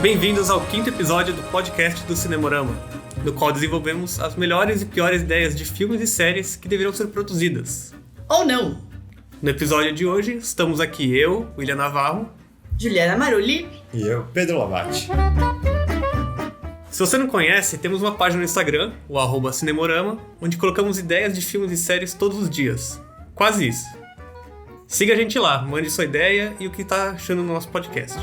Bem-vindos ao 5º episódio do podcast do Cinemorama, no qual desenvolvemos as melhores e piores ideias de filmes e séries que deveriam ser produzidas. Ou não! No episódio de hoje, estamos aqui eu, William Navarro, Juliana Marulli e eu, Pedro Lavati. Se você não conhece, temos uma página no Instagram, o @cinemorama, onde colocamos ideias de filmes e séries todos os dias. Quase isso. Siga a gente lá, mande sua ideia e o que está achando no nosso podcast.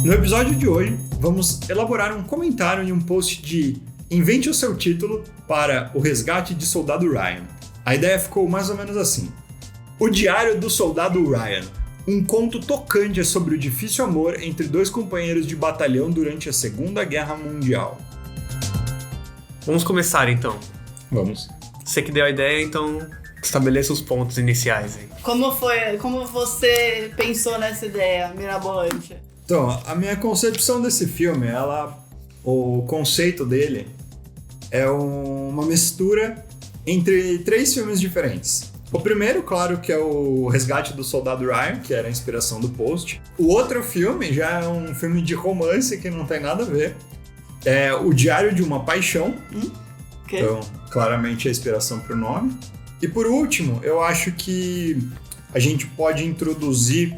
No episódio de hoje, vamos elaborar um comentário em um post de Invente o seu título para O Resgate de Soldado Ryan. A ideia ficou mais ou menos assim. O Diário do Soldado Ryan. Um conto tocante sobre o difícil amor entre dois companheiros de batalhão durante a Segunda Guerra Mundial. Vamos começar então. Vamos. Você que deu a ideia, então estabeleça os pontos iniciais aí. Como você pensou nessa ideia mirabolante? Então, a minha concepção desse filme, o conceito dele é uma mistura entre 3 filmes diferentes. O primeiro, claro, que é o Resgate do Soldado Ryan, que era a inspiração do post. O outro filme já é um filme de romance que não tem nada a ver. É O Diário de uma Paixão. Okay. Então, claramente a inspiração para o nome. E por último, eu acho que a gente pode introduzir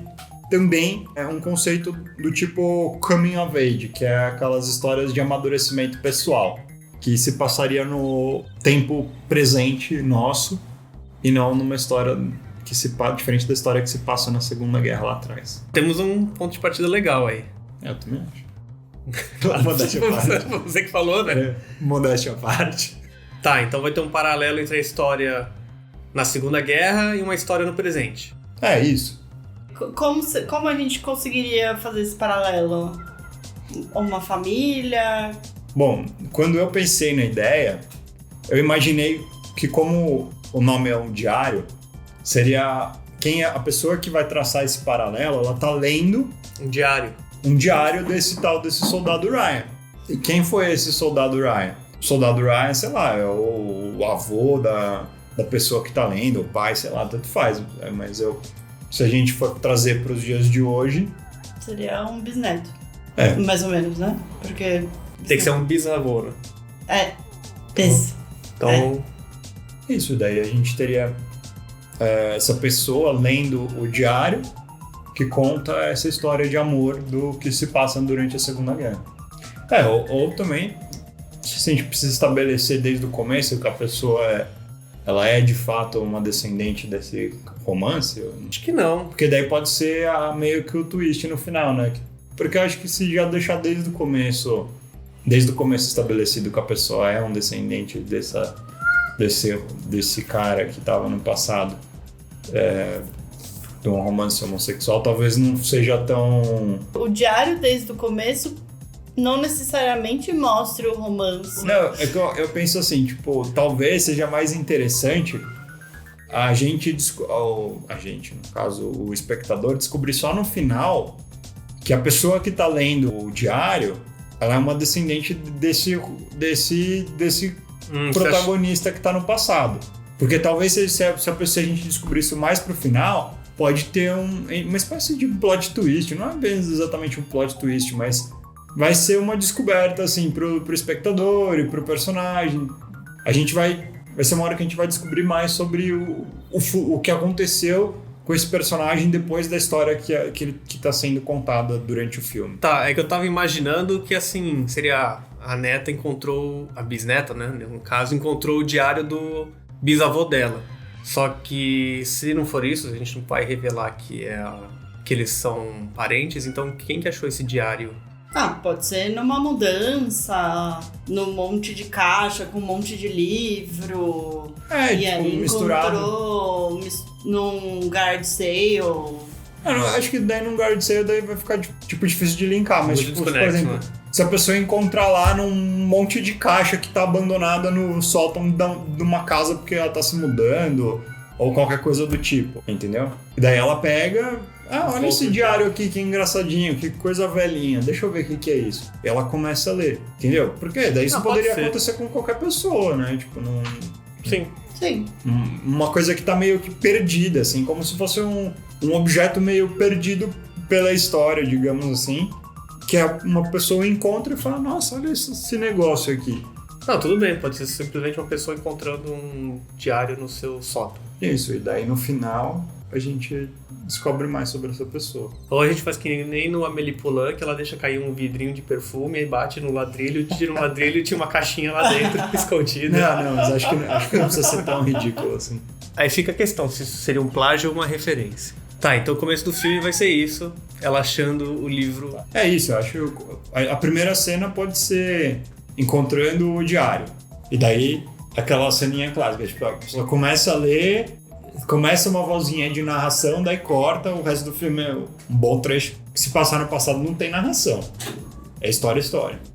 também um conceito do tipo coming of age, que é aquelas histórias de amadurecimento pessoal, que se passaria no tempo presente nosso e não numa história que diferente da história que se passa na Segunda Guerra lá atrás. Temos um ponto de partida legal aí. Eu também acho. Modéstia à parte. Você que falou, né? Modéstia à parte. Tá, então vai ter um paralelo entre a história na Segunda Guerra e uma história no presente. É isso. Como a gente conseguiria fazer esse paralelo? Uma família? Bom, quando eu pensei na ideia, eu imaginei que como o nome é um diário, seria a pessoa que vai traçar esse paralelo, ela tá lendo um diário desse soldado Ryan. E quem foi esse soldado Ryan? O soldado Ryan, sei lá, é o avô da pessoa que tá lendo, o pai, sei lá, tanto faz. Mas se a gente for trazer para os dias de hoje... Seria um bisneto. É. Mais ou menos, né? Porque... Tem que ser um bisavô, né? Então... Isso, daí a gente teria essa pessoa lendo o diário que conta essa história de amor do que se passa durante a Segunda Guerra. Ou também, se a gente precisa estabelecer desde o começo que a pessoa ela é de fato uma descendente desse romance? Acho que não. Porque daí pode ser meio que o twist no final, né? Porque eu acho que se já deixar desde o começo estabelecido que a pessoa é um descendente desse cara que estava no passado, de um romance homossexual, talvez não seja tão... O diário desde o começo não necessariamente mostra o romance. Não, é que eu penso assim, tipo, talvez seja mais interessante a gente, no caso, o espectador, descobrir só no final que a pessoa que tá lendo o diário, ela é uma descendente desse protagonista que tá no passado. Porque talvez se a gente descobrir isso mais pro final, pode ter uma espécie de plot twist. Não é bem exatamente um plot twist, mas vai ser uma descoberta, assim, pro espectador e pro personagem. Vai ser uma hora que a gente vai descobrir mais sobre o que aconteceu com esse personagem depois da história que tá sendo contada durante o filme. Tá, é que eu tava imaginando que, assim, seria a bisneta, né, no caso, encontrou o diário do bisavô dela. Só que, se não for isso, a gente não vai revelar que eles são parentes, então quem que achou esse diário? Pode ser numa mudança, num monte de caixa com um monte de livro. E tipo, aí misturado. Encontrou num guard sale. Acho que daí num guard sale daí vai ficar tipo difícil de linkar, mas tipo, por exemplo, né? Se a pessoa encontrar lá num monte de caixa que tá abandonada no sótão de uma casa porque ela tá se mudando, ou qualquer coisa do tipo, entendeu? E daí ela pega, olha esse diário aqui, que engraçadinho, que coisa velhinha, deixa eu ver o que é isso. E ela começa a ler, entendeu? Porque daí isso poderia acontecer com qualquer pessoa, né? Tipo, não... Sim. Sim. Uma coisa que tá meio que perdida, assim, como se fosse um objeto meio perdido pela história, digamos assim, que uma pessoa encontra e fala, nossa, olha esse negócio aqui. Não, tudo bem, pode ser simplesmente uma pessoa encontrando um diário no seu sótão. Isso, e daí no final a gente descobre mais sobre essa pessoa. Ou a gente faz que nem no Amélie Poulain, que ela deixa cair um vidrinho de perfume, aí bate no ladrilho, tira um ladrilho e tinha uma caixinha lá dentro, escondida. Não, mas acho que não precisa ser tão ridículo assim. Aí fica a questão, se isso seria um plágio ou uma referência. Tá, então o começo do filme vai ser isso, ela achando o livro... É isso, eu acho a primeira cena pode ser encontrando o diário. E daí, aquela ceninha clássica, tipo, a pessoa começa a ler, começa uma vozinha de narração, daí corta, o resto do filme é um bom trecho. Se passar no passado não tem narração. É história.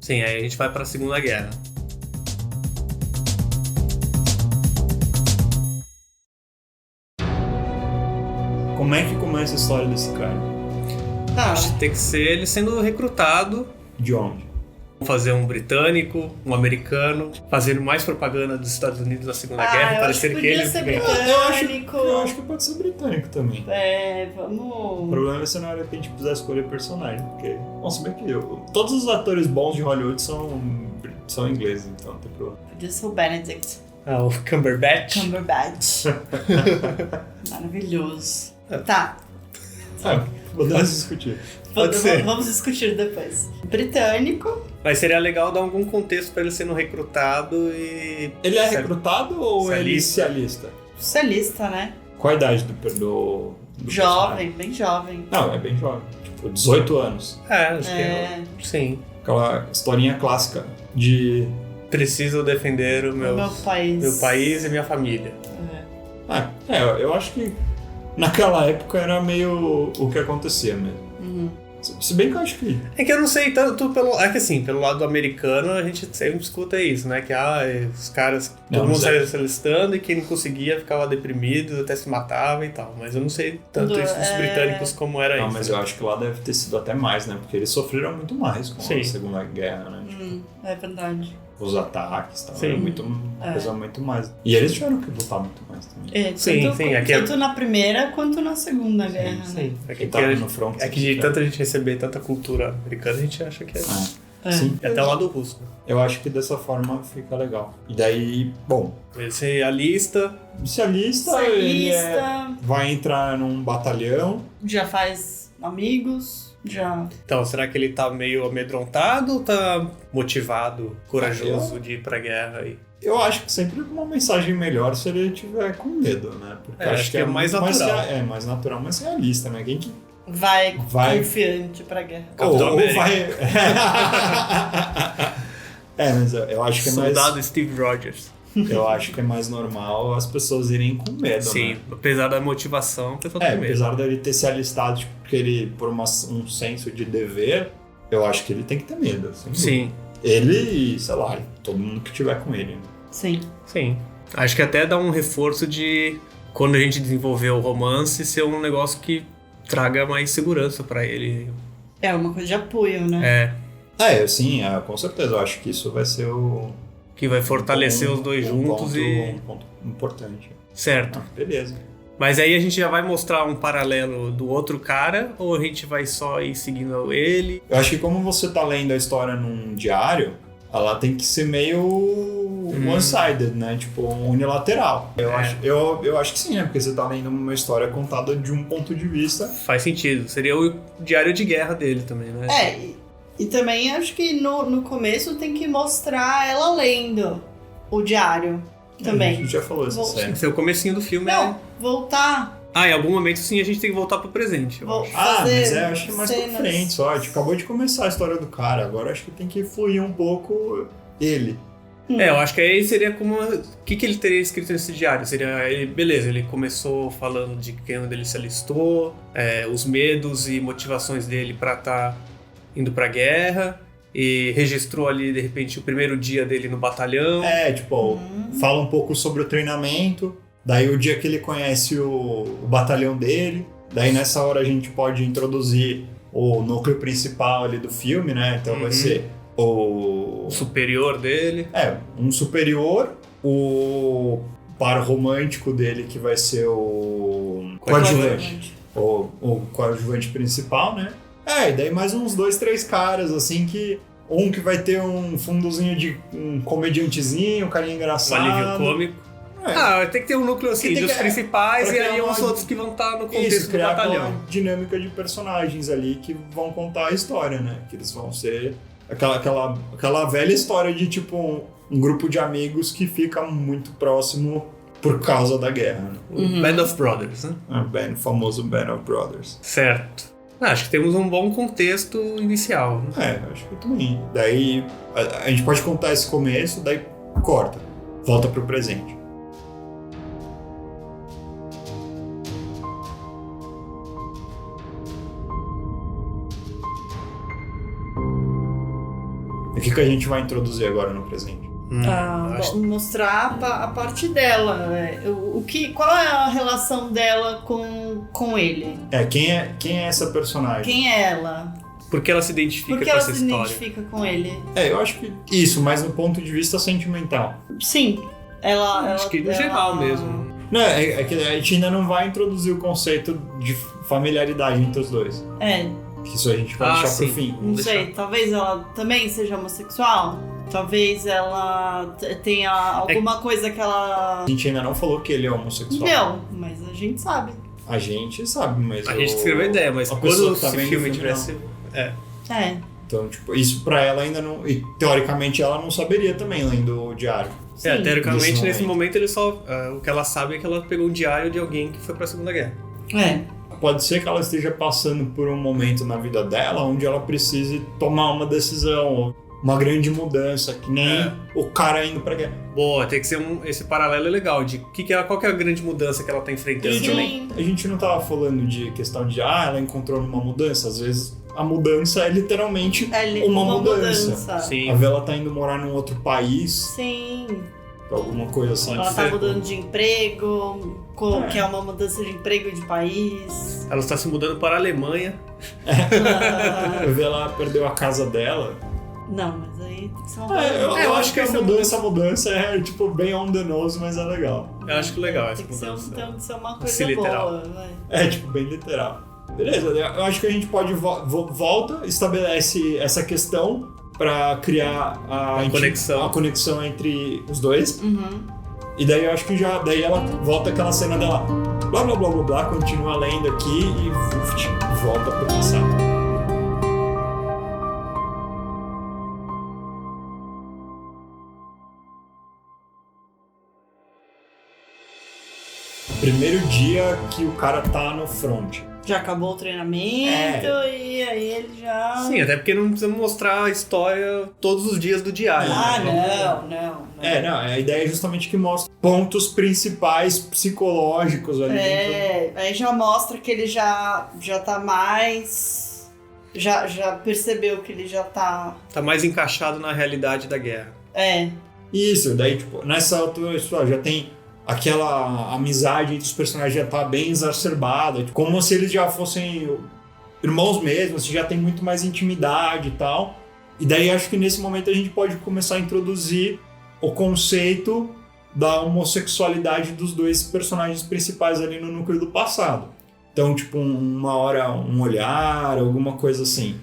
Sim, aí a gente vai pra Segunda Guerra. Como é que começa a história desse cara? Acho que tem que ser ele sendo recrutado. De onde? Fazer um britânico, um americano, fazendo mais propaganda dos Estados Unidos na Segunda Guerra, parecer que eles britânico. Eu acho que pode ser britânico também. Vamos... O problema é se na hora que a gente precisar escolher personagem, porque... Nossa, bem que todos os atores bons de Hollywood são ingleses, então não tem problema. Podia ser o Benedict. o Cumberbatch. Maravilhoso. Tá. Podemos discutir. Pode ser. Vamos discutir depois. Britânico. Mas seria legal dar algum contexto pra ele sendo recrutado e... Ele é recrutado ou ele se alista? Socialista, né? Qual a idade do jovem, bem jovem. Não, é bem jovem. Tipo, 18 anos. Acho que sim. Aquela historinha clássica de... Preciso defender o meu país e minha família. Eu acho que naquela época era meio o que acontecia mesmo. Se bem que eu acho que... É que eu não sei tanto pelo... É que assim, pelo lado americano a gente sempre escuta isso, né? Que os caras... Todo mundo saía se alistando e quem não conseguia ficava deprimido, até se matava e tal. Mas eu não sei tanto isso dos britânicos como era isso. Não, mas eu acho que lá deve ter sido até mais, né? Porque eles sofreram muito mais com a Segunda Guerra, né? É verdade. Os ataques e tal. Era uma coisa muito mais. E eles tiveram que lutar muito mais também. Tanto na Primeira quanto na Segunda Guerra, né? Sim. É que de tanta gente receber tanta cultura americana, a gente acha que é... Sim. E até o lado russo. Eu acho que dessa forma fica legal. E daí, bom... Ele se alista, ele vai entrar num batalhão. Já faz amigos... Já. Então, será que ele tá meio amedrontado ou tá motivado, corajoso de ir pra guerra aí? Eu acho que sempre uma mensagem melhor se ele tiver com medo, né? Porque acho que é mais natural. Mais natural, mais realista, né? Quem que vai confiante pra guerra. Ou vai... mas eu acho que é mais... Soldado Steve Rogers. Eu acho que é mais normal as pessoas irem com medo, Sim, né? Apesar da motivação, a pessoa tem medo. Apesar dele ter se alistado, tipo, porque ele, por um senso de dever, eu acho que ele tem que ter medo. Sim. Ele e, sei lá, todo mundo que tiver com ele. Sim. Acho que até dá um reforço de, quando a gente desenvolver o romance, ser um negócio que traga mais segurança pra ele. É uma coisa de apoio, né? Sim, com certeza. Eu acho que isso vai ser o... Que vai fortalecer os dois juntos um ponto importante. Certo. Beleza. Mas aí a gente já vai mostrar um paralelo do outro cara ou a gente vai só ir seguindo ele? Eu acho que como você tá lendo a história num diário, ela tem que ser meio one-sided, né? Tipo, unilateral. Eu acho que sim, né? Porque você tá lendo uma história contada de um ponto de vista. Faz sentido. Seria o diário de guerra dele também, né? E também acho que no começo tem que mostrar ela lendo o diário também. A gente já falou isso. Esse é o comecinho do filme. Não, voltar. Em algum momento sim a gente tem que voltar pro presente. Mas acho que mais pra frente só. A gente acabou de começar a história do cara. Agora acho que tem que fluir um pouco ele. Eu acho que aí seria como... O que ele teria escrito nesse diário? Seria, beleza, ele começou falando de onde ele se alistou, os medos e motivações dele pra estar indo pra guerra, e registrou ali, de repente, o primeiro dia dele no batalhão. Fala um pouco sobre o treinamento, daí o dia que ele conhece o batalhão dele, daí nessa hora a gente pode introduzir o núcleo principal ali do filme, né? Então vai ser o superior dele. Um superior, o par romântico dele, que vai ser o coadjuvante. O coadjuvante principal, né? E daí mais uns 2, 3 caras, assim, que... Um que vai ter um fundozinho de um comediantezinho, um carinha engraçado. Um alívio cômico. Tem que ter um núcleo assim, dos principais e aí os outros que vão estar no contexto do batalhão. Uma dinâmica de personagens ali que vão contar a história, né? Que eles vão ser aquela velha história de tipo um grupo de amigos que fica muito próximo por causa da guerra. Né? Band of Brothers, né? O famoso Band of Brothers. Certo. Acho que temos um bom contexto inicial. Né? Acho que também. Daí a gente pode contar esse começo, daí corta. Volta pro presente. O que a gente vai introduzir agora no presente? Mostrar a parte dela. Qual é a relação dela com ele? Quem é essa personagem? Quem é ela? Por que ela se identifica com essa história? Por que ela se identifica com ele? Eu acho que isso, mas no ponto de vista sentimental. Sim. Acho que no geral mesmo. Não, que a gente ainda não vai introduzir o conceito de familiaridade entre os dois. Isso a gente vai deixar pro fim. Não sei, talvez ela também seja homossexual? Talvez ela tenha alguma coisa que ela... A gente ainda não falou que ele é homossexual. Não, mas a gente sabe. A gente sabe, mas... A gente escreveu a ideia, mas quando esse filme tivesse... Então, tipo, isso pra ela ainda não... E teoricamente ela não saberia também, lendo o diário. Teoricamente nesse momento ele só... o que ela sabe é que ela pegou um diário de alguém que foi pra Segunda Guerra. Pode ser que ela esteja passando por um momento na vida dela onde ela precise tomar uma decisão, uma grande mudança, que nem o cara indo pra guerra. Boa, tem que ser esse paralelo legal de qual que é a grande mudança que ela tá enfrentando também. A gente não tava falando de questão de ela encontrou uma mudança, às vezes a mudança é literalmente uma mudança. Sim. A Vela tá indo morar num outro país. Sim. Alguma coisa assim. Ela tá mudando de emprego, que é uma mudança de emprego e de país. Ela está se mudando para a Alemanha. A Vela perdeu a casa dela. Não, mas aí tem que ser uma eu acho que essa mudança é tipo bem on the nose, mas é legal. Eu acho que legal essa mudança. Tem que ser uma coisa assim, literal. Boa, vai. Tipo, bem literal. Beleza, eu acho que a gente pode volta, estabelece essa questão pra criar a conexão entre os dois. E daí eu acho que daí ela volta aquela cena dela blá blá blá blá blá, continua lendo aqui e volta pro passado. Primeiro dia que o cara tá no front. Já acabou o treinamento e aí ele já... Sim, até porque não precisamos mostrar a história todos os dias do diário. Não. A ideia é justamente que mostra pontos principais psicológicos ali dentro. Aí já mostra que ele já tá mais... Já percebeu que ele já tá... Tá mais encaixado na realidade da guerra. Isso, daí tipo, nessa altura já tem... Aquela amizade entre os personagens já tá bem exacerbada, como se eles já fossem irmãos mesmos, já tem muito mais intimidade e tal. E daí acho que nesse momento a gente pode começar a introduzir o conceito da homossexualidade dos dois personagens principais ali no núcleo do passado. Então, tipo, uma hora um olhar, alguma coisa assim.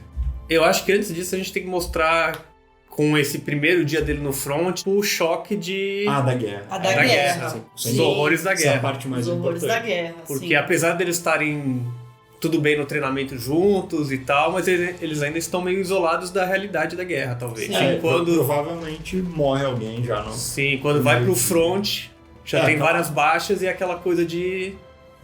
Eu acho que antes disso a gente tem que mostrar... com esse primeiro dia dele no front, o choque de... da guerra. Da guerra. Os horrores da guerra. Essa é a parte mais importante. Os horrores da guerra, porque apesar deles estarem tudo bem no treinamento juntos e tal, mas eles ainda estão meio isolados da realidade da guerra, talvez. Provavelmente morre alguém já, não? Sim, quando vai pro front, já tem várias baixas e aquela coisa de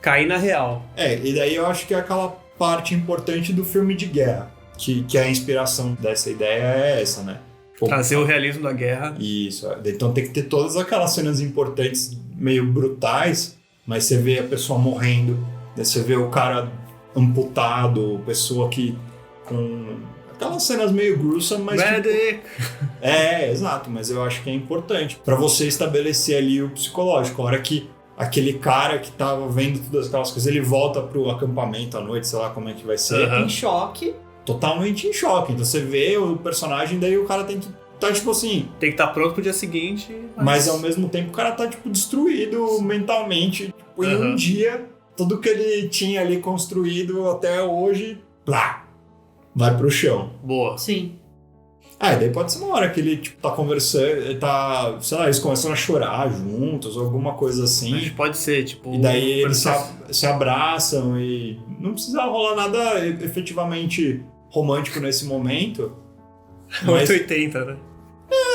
cair na real. E daí eu acho que é aquela parte importante do filme de guerra, que a inspiração dessa ideia é essa, né? Trazer o realismo da guerra. Isso. Então tem que ter todas aquelas cenas importantes, meio brutais, mas você vê a pessoa morrendo, né? Você vê o cara amputado, pessoa que com aquelas cenas meio gruesome, mas exato, mas eu acho que é importante pra você estabelecer ali o psicológico. A hora que aquele cara que tava vendo todas aquelas coisas, ele volta pro acampamento à noite, sei lá como é que vai ser. Em choque. Totalmente em choque. Então você vê o personagem, daí o cara tem que tá, tipo assim... Tem que estar pronto pro dia seguinte. Mas ao mesmo tempo o cara tá, tipo, destruído mentalmente. Tipo, em um dia, tudo que ele tinha ali construído até hoje, plá, vai pro chão. Boa. Sim. Daí pode ser uma hora que ele, tipo, tá conversando, ele tá, sei lá, eles começam a chorar juntos, ou alguma coisa assim. Acho que pode ser, tipo... E daí eles se abraçam e não precisa rolar nada efetivamente romântico nesse momento. Mas... 880, né?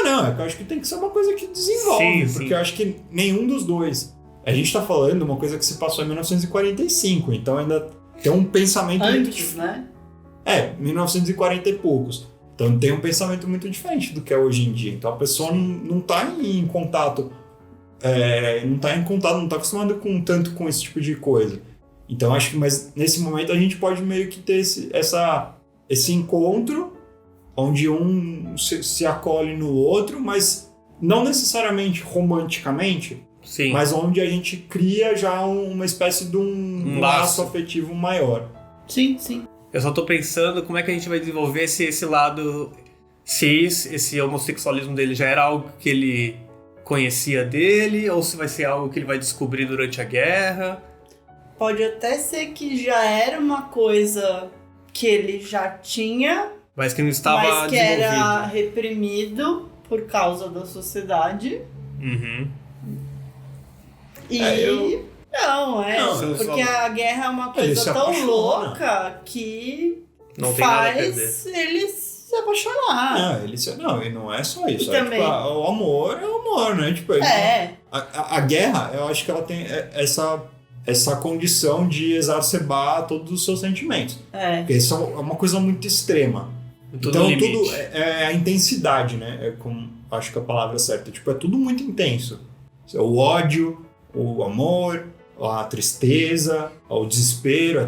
Não, é que eu acho que tem que ser uma coisa que desenvolve, sim, porque eu acho que nenhum dos dois. A gente tá falando de uma coisa que se passou em 1945, então ainda tem um pensamento antes, né? 1940 e poucos. Então tem um pensamento muito diferente do que é hoje em dia. Então a pessoa não tá em contato, não tá acostumada tanto com esse tipo de coisa. Então acho que, mas nesse momento a gente pode meio que ter esse encontro onde um se acolhe no outro, mas não necessariamente romanticamente, sim, mas onde a gente cria já uma espécie de um laço afetivo maior. Sim, sim. Eu só tô pensando como é que a gente vai desenvolver esse lado, se esse homossexualismo dele já era algo que ele conhecia dele, ou se vai ser algo que ele vai descobrir durante a guerra. Pode até ser que já era uma coisa que ele já tinha, mas que não estava mas que desenvolvido. era reprimido por causa da sociedade. Uhum. E... Não, porque a guerra é uma coisa tão louca que não tem nada a perder. Faz ele se apaixonar. E não é só isso. Também. Tipo, o amor é o amor, né? Tipo, a guerra, eu acho que ela tem essa condição de exacerbar todos os seus sentimentos. Porque isso é uma coisa muito extrema. Então tudo é a intensidade, né? É como, acho que a palavra certa. Tipo, é tudo muito intenso. O ódio, o amor, a tristeza, o desespero,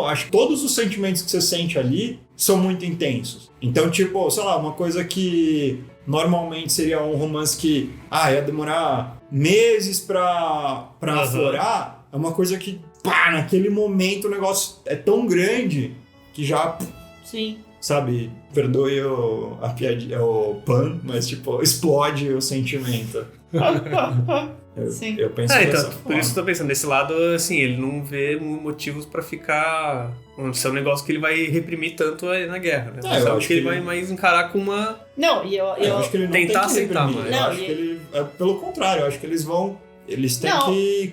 acho que todos os sentimentos que você sente ali são muito intensos. Então, tipo, sei lá, uma coisa que normalmente seria um romance que ia demorar meses pra aflorar, é uma coisa que, naquele momento o negócio é tão grande que já... Sim. Sabe, perdoe a piadinha, o pan, mas tipo, explode o sentimento. Sim. Eu penso dessa então, forma. por isso que eu tô pensando, desse lado, assim, ele não vê motivos pra ficar... Isso é um negócio que ele vai reprimir tanto na guerra, né? Eu acho que ele vai mais encarar com uma... Não, e eu acho que ele não tentar tem que aceitar, reprimir. mas... Eu acho que ele... pelo contrário, eu acho que eles têm que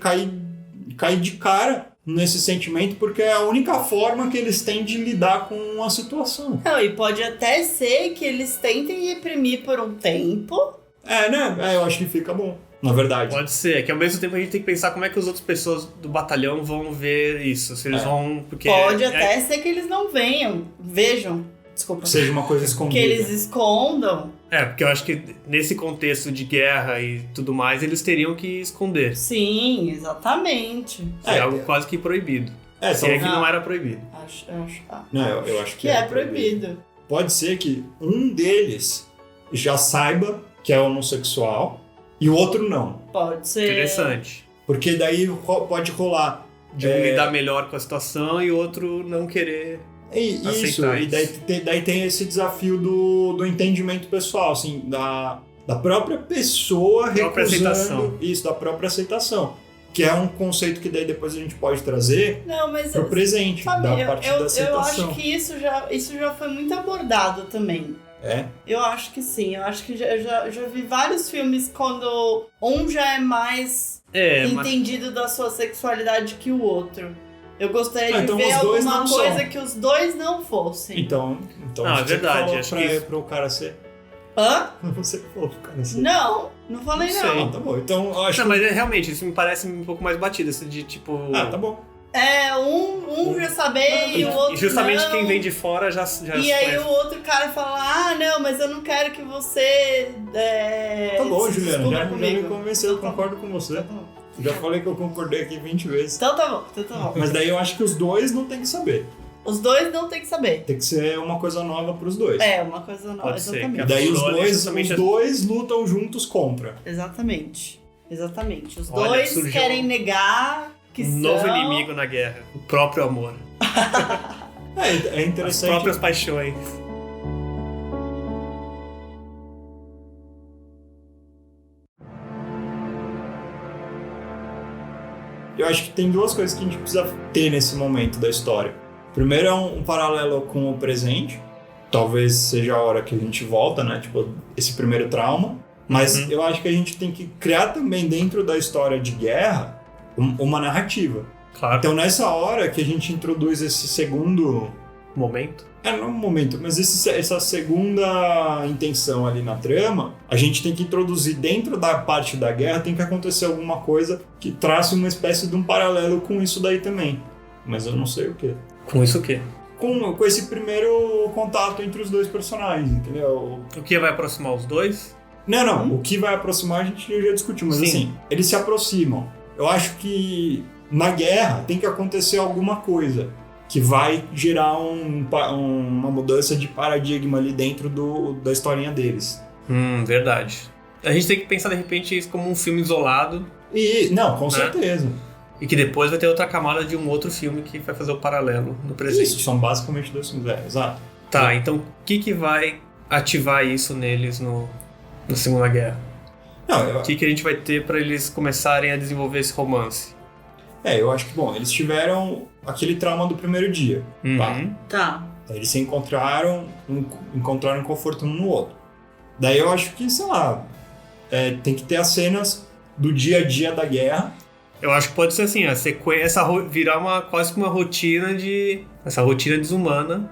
cair de cara nesse sentimento, porque é a única forma que eles têm de lidar com a situação. Não, e pode até ser que eles tentem reprimir por um tempo. Né? Eu acho que fica bom, na verdade. Pode ser, é que ao mesmo tempo a gente tem que pensar como é que as outras pessoas do batalhão vão ver isso, se eles vão... Porque pode até ser que eles não vejam, desculpa. Que seja uma coisa escondida. Que eles escondam. Porque eu acho que nesse contexto de guerra e tudo mais, eles teriam que esconder. Sim, exatamente. É algo quase que proibido. Se é que não era proibido. Não, eu acho que é proibido. Pode ser que um deles já saiba que é homossexual e o outro não. Pode ser. Interessante. Porque daí pode rolar... De um lidar melhor com a situação e o outro não querer... Isso, e daí tem esse desafio do entendimento pessoal, assim, da própria pessoa recusando isso, da própria aceitação. Que é um conceito que daí depois a gente pode trazer pro presente, da parte da aceitação. Eu acho que isso já foi muito abordado também. Eu acho que sim, eu acho que já vi vários filmes quando um já é mais entendido da sua sexualidade que o outro. Eu gostaria de ver alguma coisa que os dois não fossem. Então não, é verdade. Acho que pro cara ser... Hã? Você que falou pro cara ser... Não falei não. Tá bom, então eu acho mas realmente, isso me parece um pouco mais batido, assim, de tipo... tá bom. Um já saber e o outro não. E justamente não. quem vem de fora já E aí o outro cara fala, não, mas eu não quero que você... Tá bom, Juliana, já me convenceu, eu Então, concordo com você. Já falei que eu concordei aqui 20 vezes. Então tá bom. Mas daí eu acho que os dois não tem que saber. Os dois não tem que saber. Tem que ser uma coisa nova pros dois. Uma coisa nova, Pode exatamente. Ser, daí os dois lutam juntos contra. Exatamente. Os dois querem negar que um novo inimigo na guerra. O próprio amor. É interessante. As próprias paixões. eu acho que tem duas coisas que a gente precisa ter nesse momento da história. Primeiro é um paralelo com o presente. Talvez seja a hora que a gente volta, né? Tipo, esse primeiro trauma. Mas eu acho que a gente tem que criar também dentro da história de guerra uma narrativa. Claro. Então nessa hora que a gente introduz esse segundo... Momento? Não um momento, mas essa segunda intenção ali na trama, a gente tem que introduzir dentro da parte da guerra, tem que acontecer alguma coisa que trace uma espécie de um paralelo com isso daí também. Mas eu não sei o quê. Com isso o quê? Com esse primeiro contato entre os dois personagens, entendeu? O que vai aproximar os dois? Não. O que vai aproximar a gente já discutiu, mas assim, eles se aproximam. Eu acho que na guerra tem que acontecer alguma coisa que vai gerar uma mudança de paradigma ali dentro da historinha deles. Verdade. A gente tem que pensar, de repente, isso como um filme isolado. Com certeza. E que depois vai ter outra camada de um outro filme que vai fazer o paralelo no presente. Isso, são basicamente dois filmes, exato. Tá, então o que vai ativar isso neles na Segunda Guerra? O que a gente vai ter pra eles começarem a desenvolver esse romance? Eu acho que, eles tiveram aquele trauma do primeiro dia. Tá. Eles se encontraram conforto um no outro. Daí eu acho que, sei lá, tem que ter as cenas do dia a dia da guerra. Eu acho que pode ser assim, a sequência virar quase que uma rotina essa rotina desumana.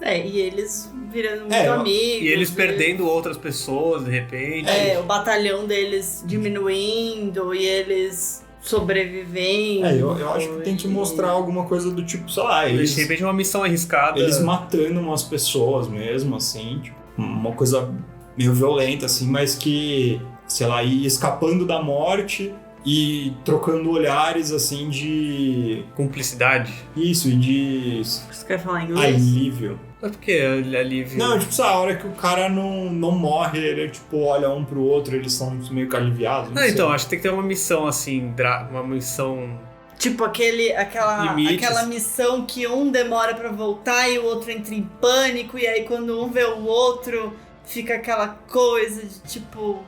E eles virando muito amigos. E eles perdendo outras pessoas, de repente. O batalhão deles diminuindo e eles sobrevivendo. Eu acho que tem que mostrar alguma coisa do tipo, sei lá, de repente uma missão arriscada. Eles matando umas pessoas mesmo, assim, tipo, uma coisa meio violenta, assim, mas que, sei lá, ir escapando da morte e trocando olhares, assim, de... Cumplicidade. Isso, e de... Você quer falar em inglês? Alívio. Mas por que alívio? Não, tipo, a hora que o cara não morre, ele, tipo, olha um pro outro, eles são meio que aliviados. Então, acho que tem que ter uma missão, assim, uma missão... Tipo, aquela missão que um demora pra voltar e o outro entra em pânico, e aí quando um vê o outro, fica aquela coisa de, tipo...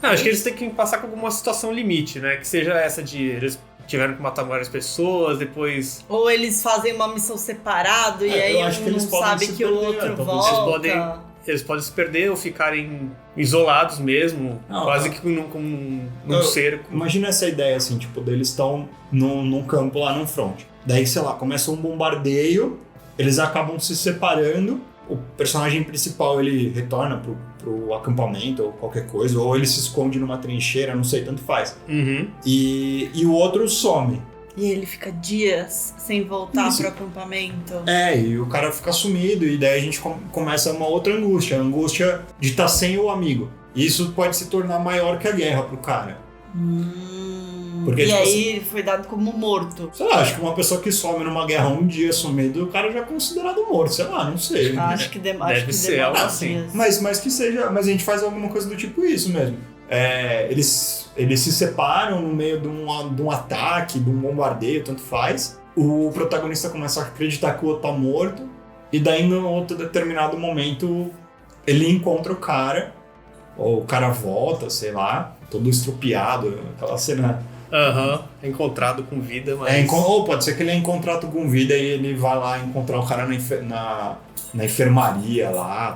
Acho que eles têm que passar com alguma situação limite, né? Que seja essa de... Eles tiveram que matar várias pessoas, depois... Ou eles fazem uma missão separado e aí um não sabe que o outro volta. Eles podem se perder ou ficarem isolados mesmo, quase que num cerco. Imagina essa ideia, assim, tipo, eles estão num campo lá no front. Daí, sei lá, começa um bombardeio, eles acabam se separando, o personagem principal, ele retorna pro acampamento ou qualquer coisa, ou ele se esconde numa trincheira, não sei, tanto faz. E o outro some. E ele fica dias sem voltar pro acampamento. E o cara fica sumido, e daí a gente começa uma outra angústia, a angústia de estar sem o amigo. E isso pode se tornar maior que a guerra pro cara. Porque, e aí foi dado como morto. Sei lá, acho que uma pessoa que some numa guerra um dia sumido, o cara já é considerado morto, sei lá, não sei. Acho que deve ser algo assim. Mas que seja, mas a gente faz alguma coisa do tipo isso mesmo. Eles se separam no meio de um ataque, de um bombardeio, tanto faz. O protagonista começa a acreditar que o outro tá morto, e daí, num outro determinado momento, ele encontra o cara, ou o cara volta, sei lá, todo estrupiado, aquela cena... encontrado com vida, mas... Ou pode ser que ele é encontrado com vida e ele vai lá encontrar o cara na enfermaria lá,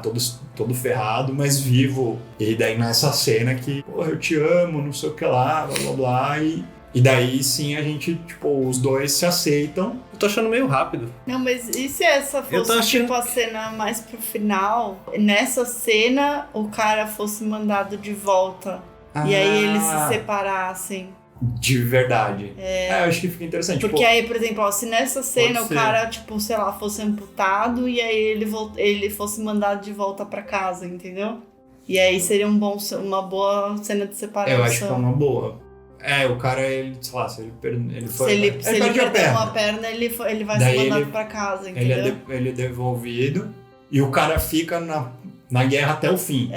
todo ferrado, mas vivo. E daí nessa cena que, eu te amo, não sei o que lá, blá blá blá, e daí sim a gente, tipo, os dois se aceitam. Eu tô achando meio rápido. Não, mas e se essa fosse tipo a cena mais pro final? Nessa cena o cara fosse mandado de volta e aí eles se separassem. De verdade. Eu acho que fica interessante. Porque aí, por exemplo, se nessa cena o cara, tipo, sei lá, fosse amputado e aí ele fosse mandado de volta pra casa, entendeu? E aí seria uma boa cena de separação. Eu acho que é uma boa. O cara, ele, sei lá, se ele perdeu uma perna, ele vai ser mandado pra casa, entendeu? Ele é devolvido e o cara fica na guerra até o fim.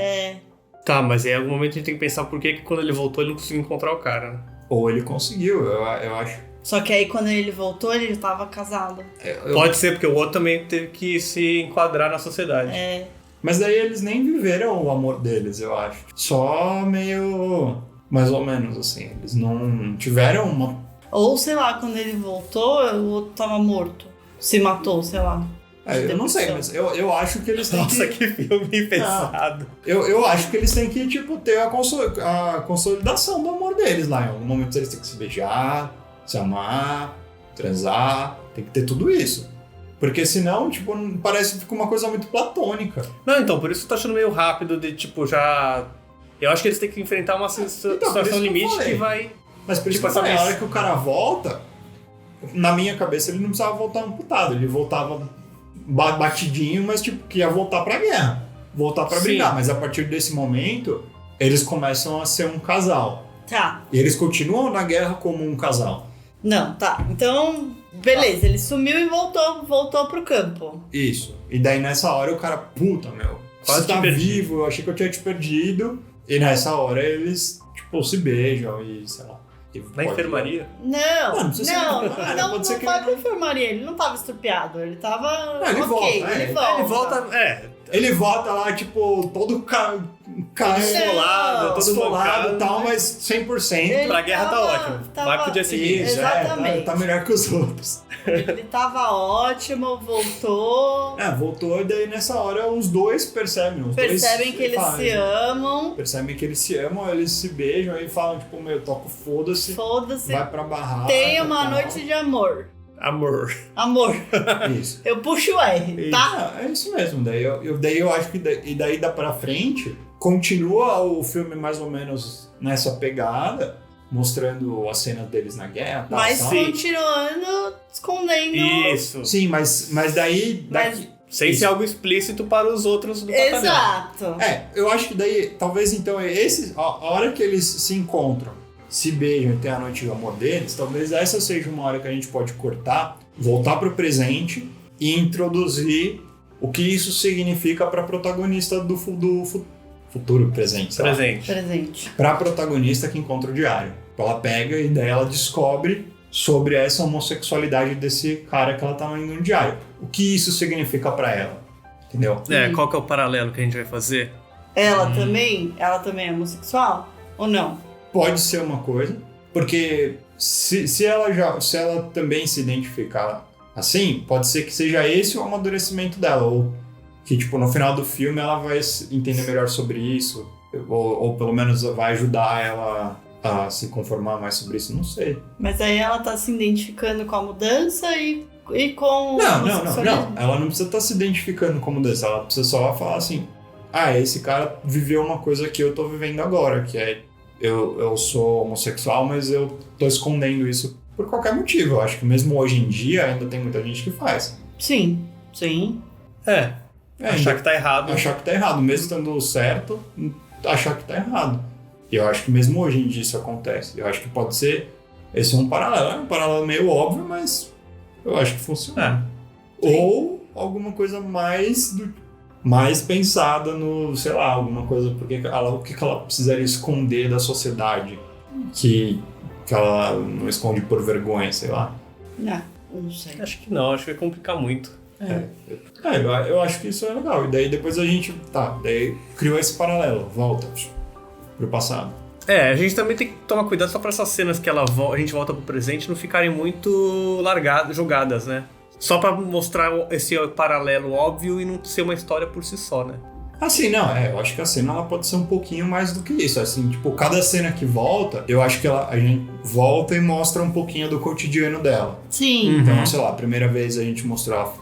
Tá, mas em algum momento a gente tem que pensar por que quando ele voltou ele não conseguiu encontrar o cara, né? Ou ele conseguiu, eu acho. Só que aí quando ele voltou, ele já tava casado. Pode ser, porque o outro também teve que se enquadrar na sociedade. Mas daí eles nem viveram o amor deles, eu acho. Só meio... mais ou menos, assim. Eles não tiveram Ou, sei lá, quando ele voltou, o outro tava morto. Se matou, sei lá. Eu não sei, mas eu acho que eles têm Nossa, que filme pesado. Eu acho que eles têm que, tipo, ter a consolidação do amor deles lá. Em algum momento eles têm que se beijar, se amar, transar. Tem que ter tudo isso. Porque senão, tipo, parece que fica uma coisa muito platônica. Não, então, por isso eu tô achando meio rápido de, tipo, já... Eu acho que eles têm que enfrentar uma situação limite que vai... Mas por isso que eu falei, a hora que o cara volta, na minha cabeça ele não precisava voltar amputado. Ele voltava batidinho, mas tipo, que ia voltar pra guerra. Voltar pra brigar. Mas a partir desse momento, eles começam a ser um casal. Tá. E eles continuam na guerra como um casal. Não, tá. Então, beleza. Ele sumiu e voltou pro campo. Isso. E daí nessa hora o cara, puta, meu, você tá vivo, eu achei que eu tinha te perdido. E nessa hora eles, tipo, se beijam e sei lá. Na enfermaria? Não vai pra enfermaria. Ele não tava estrupiado. Ele tava... Não, ele volta. Ele volta lá, tipo, todo esfolado e tal, mas 100%. Pra guerra tá ótimo. Vai pro dia seguinte. Isso, exatamente. Tá melhor que os outros. Ele tava ótimo, voltou. Voltou e daí nessa hora os dois percebem. Que eles se amam. Percebem que eles se amam, eles se beijam e falam, tipo, meu, toca foda-se. Vai pra barraca. Tem uma noite de amor. Amor. Isso. Eu puxo o R, tá? É isso mesmo. Daí eu acho que daí pra frente continua o filme mais ou menos nessa pegada, mostrando as cenas deles na guerra. Mas continuando escondendo. Isso. Sim, mas daí... Sem ser algo explícito para os outros do batalhão. Exato. Eu acho que daí, talvez então, a hora que eles se encontram, se beijam e tem a noite do amor deles, talvez essa seja uma hora que a gente pode cortar, voltar pro presente e introduzir o que isso significa pra protagonista do futuro presente. Presente. Pra protagonista que encontra o diário. Ela pega e daí ela descobre sobre essa homossexualidade desse cara que ela tá indo no diário. O que isso significa pra ela, entendeu? Qual que é o paralelo que a gente vai fazer? Ela também é homossexual? Ou não? Pode ser uma coisa, porque se ela também se identificar assim, pode ser que seja esse o amadurecimento dela, ou que tipo, no final do filme ela vai entender melhor sobre isso, ou pelo menos vai ajudar ela a se conformar mais sobre isso, não sei. Mas aí ela tá se identificando com a mudança e com... Não, ela não precisa estar se identificando com a mudança, ela precisa só falar assim, esse cara viveu uma coisa que eu tô vivendo agora, que é eu sou homossexual, mas eu tô escondendo isso por qualquer motivo. Eu acho que mesmo hoje em dia ainda tem muita gente que faz. Sim. Achar que tá errado. Achar que tá errado. Mesmo estando certo, achar que tá errado. E eu acho que mesmo hoje em dia isso acontece. Eu acho que pode ser... Esse é um paralelo. É um paralelo meio óbvio, mas eu acho que funciona. Ou alguma coisa mais pensada no, sei lá, alguma coisa, o que ela precisaria esconder da sociedade que ela não esconde por vergonha, sei lá. Não sei. Acho que não, acho que vai complicar muito. Eu acho que isso é legal. E daí depois a gente, daí criou esse paralelo, volta pro passado. A gente também tem que tomar cuidado só pra essas cenas que a gente volta pro presente não ficarem muito jogadas, né? Só pra mostrar esse paralelo óbvio e não ser uma história por si só, né? Assim, eu acho que a cena ela pode ser um pouquinho mais do que isso. Assim, tipo, cada cena que volta, eu acho que a gente volta e mostra um pouquinho do cotidiano dela. Sim. Então, sei lá, a primeira vez a gente mostrou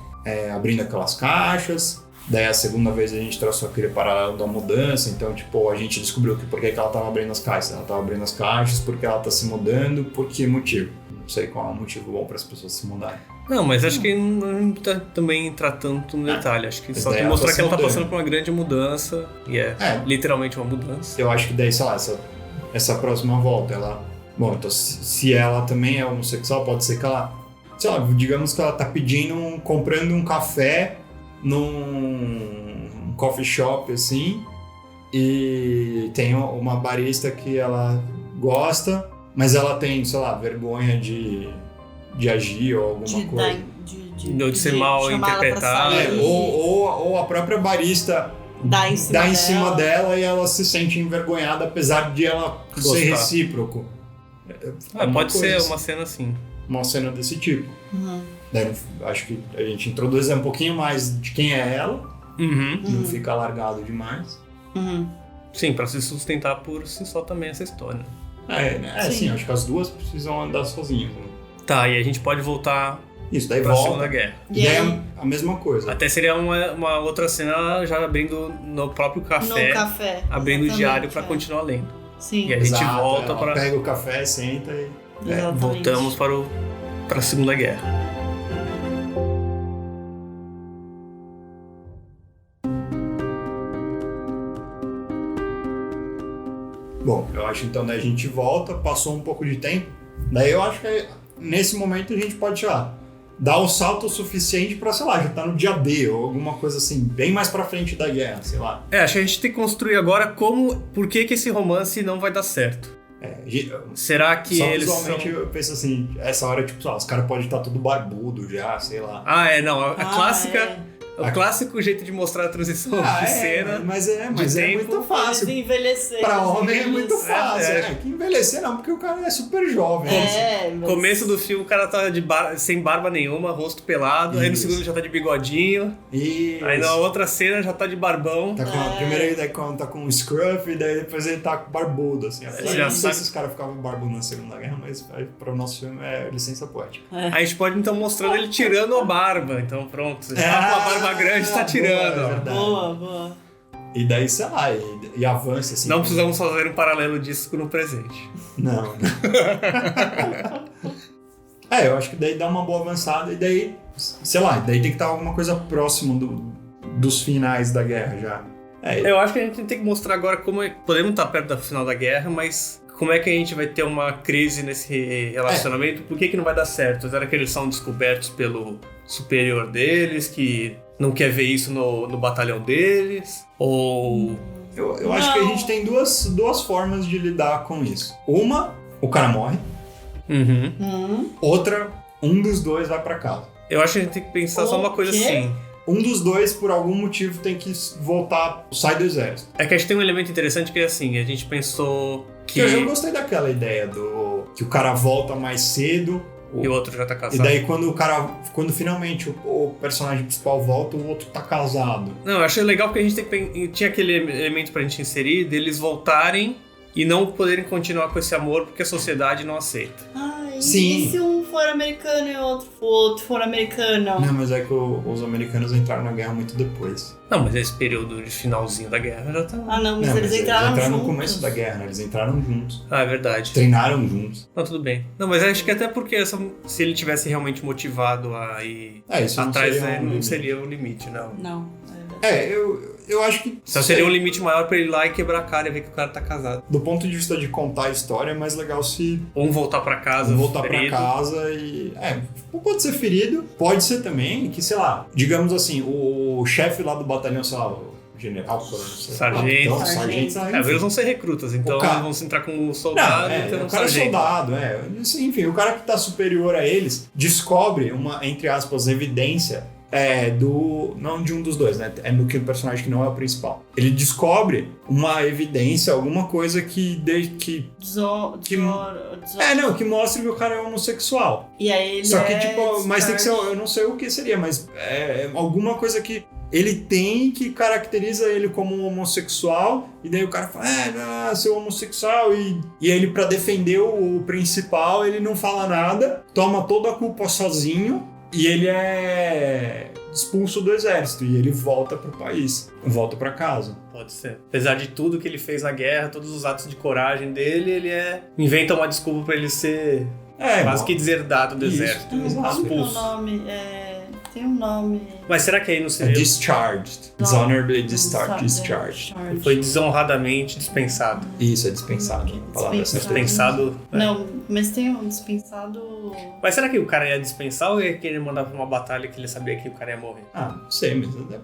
abrindo aquelas caixas, daí a segunda vez a gente traçou aquele paralelo da mudança, então, tipo, a gente descobriu por que ela tava abrindo as caixas. Ela tava abrindo as caixas porque ela tá se mudando, por que motivo? Não sei qual é o motivo bom para as pessoas se mudarem. Não, mas acho que não tá também entrar tanto no detalhe. Acho que só mostrar que ela tá passando por uma grande mudança. E literalmente uma mudança. Eu acho que daí, sei lá, essa próxima volta, ela... Bom, então se ela também é homossexual, pode ser que ela... Sei lá, digamos que ela tá comprando um café num coffee shop, assim, e tem uma barista que ela gosta, mas ela tem, sei lá, vergonha de agir ou alguma coisa. De ser mal interpretado. Ou a própria barista dá em cima dela e ela se sente envergonhada, apesar de ela ser recíproco. Pode ser uma cena assim. Uma cena desse tipo. Daí, acho que a gente introduz um pouquinho mais de quem é ela. Não fica largado demais. Sim, pra se sustentar por si só também essa história. Sim, acho que as duas precisam andar sozinhas. Né? Tá, e a gente pode voltar daí pra volta. Segunda Guerra. E é a mesma coisa. Até seria uma outra cena já abrindo no próprio café. No café. Abrindo o diário pra continuar lendo. Sim. E a gente volta pra... Pega o café, senta e... voltamos pra a Segunda Guerra. Bom, eu acho então daí a gente volta, passou um pouco de tempo, daí eu acho que nesse momento a gente pode, dar o salto suficiente pra, sei lá, já tá no dia D ou alguma coisa assim, bem mais pra frente da guerra, sei lá. Acho que a gente tem que construir agora por que esse romance não vai dar certo. Será que só eles visualmente eu penso assim, essa hora, tipo, os caras podem estar tudo barbudo já, sei lá. A clássica... O clássico jeito de mostrar a transição de cena. Mas é muito fácil. Envelhecer. Pra homem é muito fácil. Que envelhecer não, porque o cara é super jovem. Começo do filme o cara tá sem barba nenhuma, rosto pelado. Aí no segundo já tá de bigodinho. Isso. Aí na outra cena já tá de barbão. Primeiro ele tá com um scruff, e daí depois ele tá barbudo, assim. Eu não sei se os caras ficavam barbudos na Segunda Guerra, mas para o nosso filme é licença poética. Aí a gente pode então mostrando ele tirando a barba. Então pronto, já tá com a barba grande, tá tirando. Boa. E daí, sei lá, e avança assim. Não precisamos fazer um paralelo disso no presente. Não. Eu acho que daí dá uma boa avançada e daí, sei lá, daí tem que estar alguma coisa próximo dos finais da guerra já. Eu acho que a gente tem que mostrar agora como podemos estar perto do final da guerra, mas como é que a gente vai ter uma crise nesse relacionamento? Por que não vai dar certo? Será que eles são descobertos pelo superior deles, que não quer ver isso no batalhão deles? Ou... Eu acho que a gente tem duas formas de lidar com isso. Uma, o cara morre. Outra, um dos dois vai pra casa. Eu acho que a gente tem que pensar só uma coisa assim. Um dos dois, por algum motivo, tem que voltar, sai do exército. É que a gente tem um elemento interessante que é assim, a gente pensou que... Eu já gostei daquela ideia que o cara volta mais cedo... E o outro já tá casado. E daí quando finalmente o personagem principal volta, o outro tá casado. Não, eu achei legal porque a gente tinha aquele elemento pra gente inserir, deles voltarem e não poderem continuar com esse amor porque a sociedade não aceita. Sim. E se um for americano e o outro for americano? Não, mas é que os americanos entraram na guerra muito depois. Não, mas esse período de finalzinho da guerra já tá... Mas eles entraram juntos. No começo da guerra, né? Eles entraram juntos. É verdade. Treinaram juntos. Não, tudo bem. Não, mas acho que até porque se ele tivesse realmente motivado a ir isso atrás, não seria um limite, não. Não. Eu acho que... Só seria um limite maior pra ele ir lá e quebrar a cara e ver que o cara tá casado. Do ponto de vista de contar a história, é mais legal se... Voltar pra casa pra casa e... pode ser ferido, pode ser também que, sei lá, digamos assim, o chefe lá do batalhão, sei lá, o general, sargento. Eles vão ser recrutas, então eles vão se entrar como soldado. O cara é soldado, Enfim, o cara que tá superior a eles descobre uma, entre aspas, evidência... não de um dos dois, né? É no que o personagem que não é o principal. Ele descobre uma evidência, alguma coisa que mostre que o cara é homossexual. E aí ele Só que, mas tem que ser, eu não sei o que seria, mas alguma coisa que ele tem que caracteriza ele como um homossexual, e daí o cara fala, seu homossexual, e ele, pra defender o principal, ele não fala nada, toma toda a culpa sozinho, e ele é expulso do exército e ele volta pro país, volta pra casa. Pode ser. Apesar de tudo que ele fez na guerra, todos os atos de coragem dele, ele inventa uma desculpa pra ele ser quase que deserdado do exército. Expulso. Tem um nome... Mas será que aí não seria... Discharged. Dishonorably discharged. Ele foi desonradamente dispensado. Isso, é dispensado. Dispensado. Não, mas tem um dispensado... Mas será que o cara ia dispensar ou ia querer mandar pra uma batalha que ele sabia que o cara ia morrer? Não sei, mas é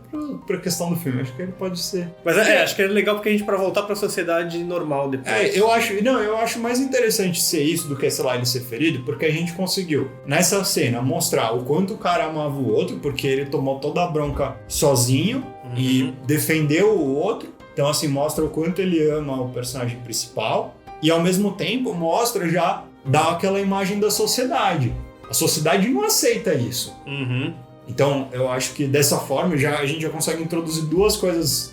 pra questão do filme. Acho que ele pode ser... Mas acho que é legal porque a gente pra voltar pra sociedade normal depois. Eu acho mais interessante ser isso do que, sei lá, ele ser ferido, porque a gente conseguiu, nessa cena, mostrar o quanto o cara amava o outro, porque ele tomou toda a bronca sozinho e defendeu o outro. Então, assim, mostra o quanto ele ama o personagem principal e, ao mesmo tempo, mostra já dá aquela imagem da sociedade. A sociedade não aceita isso. Uhum. Então, eu acho que dessa forma a gente já consegue introduzir duas coisas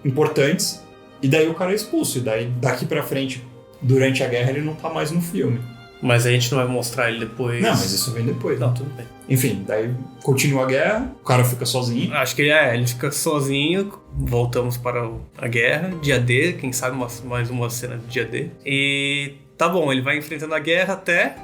importantes e daí o cara é expulso. E daí, daqui pra frente, durante a guerra, ele não tá mais no filme. Mas a gente não vai mostrar ele depois. Não, mas isso vem depois. Não, né? tudo bem. Enfim, daí continua a guerra, o cara fica sozinho. Acho que ele fica sozinho. Voltamos para a guerra, dia D, quem sabe mais uma cena de dia D. E tá bom, ele vai enfrentando a guerra até...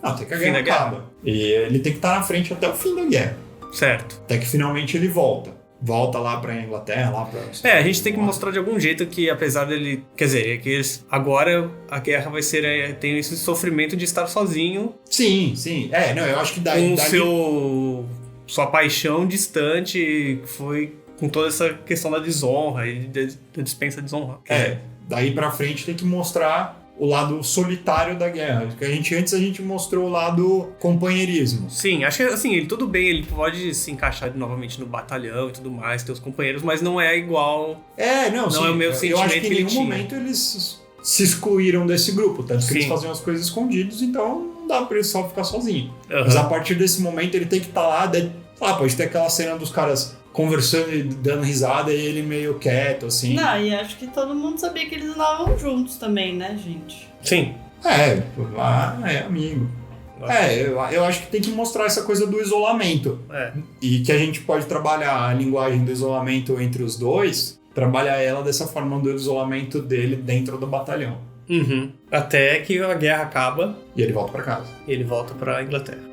Até que a guerra acaba. E ele tem que estar na frente até o fim da guerra. Certo. Até que finalmente ele volta. Volta lá pra Inglaterra, lá pra... a gente tem que mostrar de algum jeito que, apesar dele... Quer dizer, que agora a guerra vai ser... Tem esse sofrimento de estar sozinho. Sim. Eu acho que daí... Com sua paixão distante, foi com toda essa questão da desonra e da dispensa de desonra. Daí pra frente tem que mostrar o lado solitário da guerra. Porque antes a gente mostrou o lado companheirismo. Sim, acho que assim, ele tudo bem, ele pode se encaixar novamente no batalhão e tudo mais, ter os companheiros, mas não é igual. Não é o meu sentimento. Eu acho que em nenhum momento eles se excluíram desse grupo, tanto que eles faziam as coisas escondidos, então não dá pra ele só ficar sozinho. Uhum. Mas a partir desse momento ele tem que estar lá, pode ter aquela cena dos caras conversando e dando risada e ele meio quieto, assim. Não, e acho que todo mundo sabia que eles andavam juntos também, né, gente? Sim. Amigo. Eu acho que tem que mostrar essa coisa do isolamento. E que a gente pode trabalhar a linguagem do isolamento entre os dois, trabalhar ela dessa forma do isolamento dele dentro do batalhão. Uhum. Até que a guerra acaba. E ele volta pra casa. E ele volta pra Inglaterra.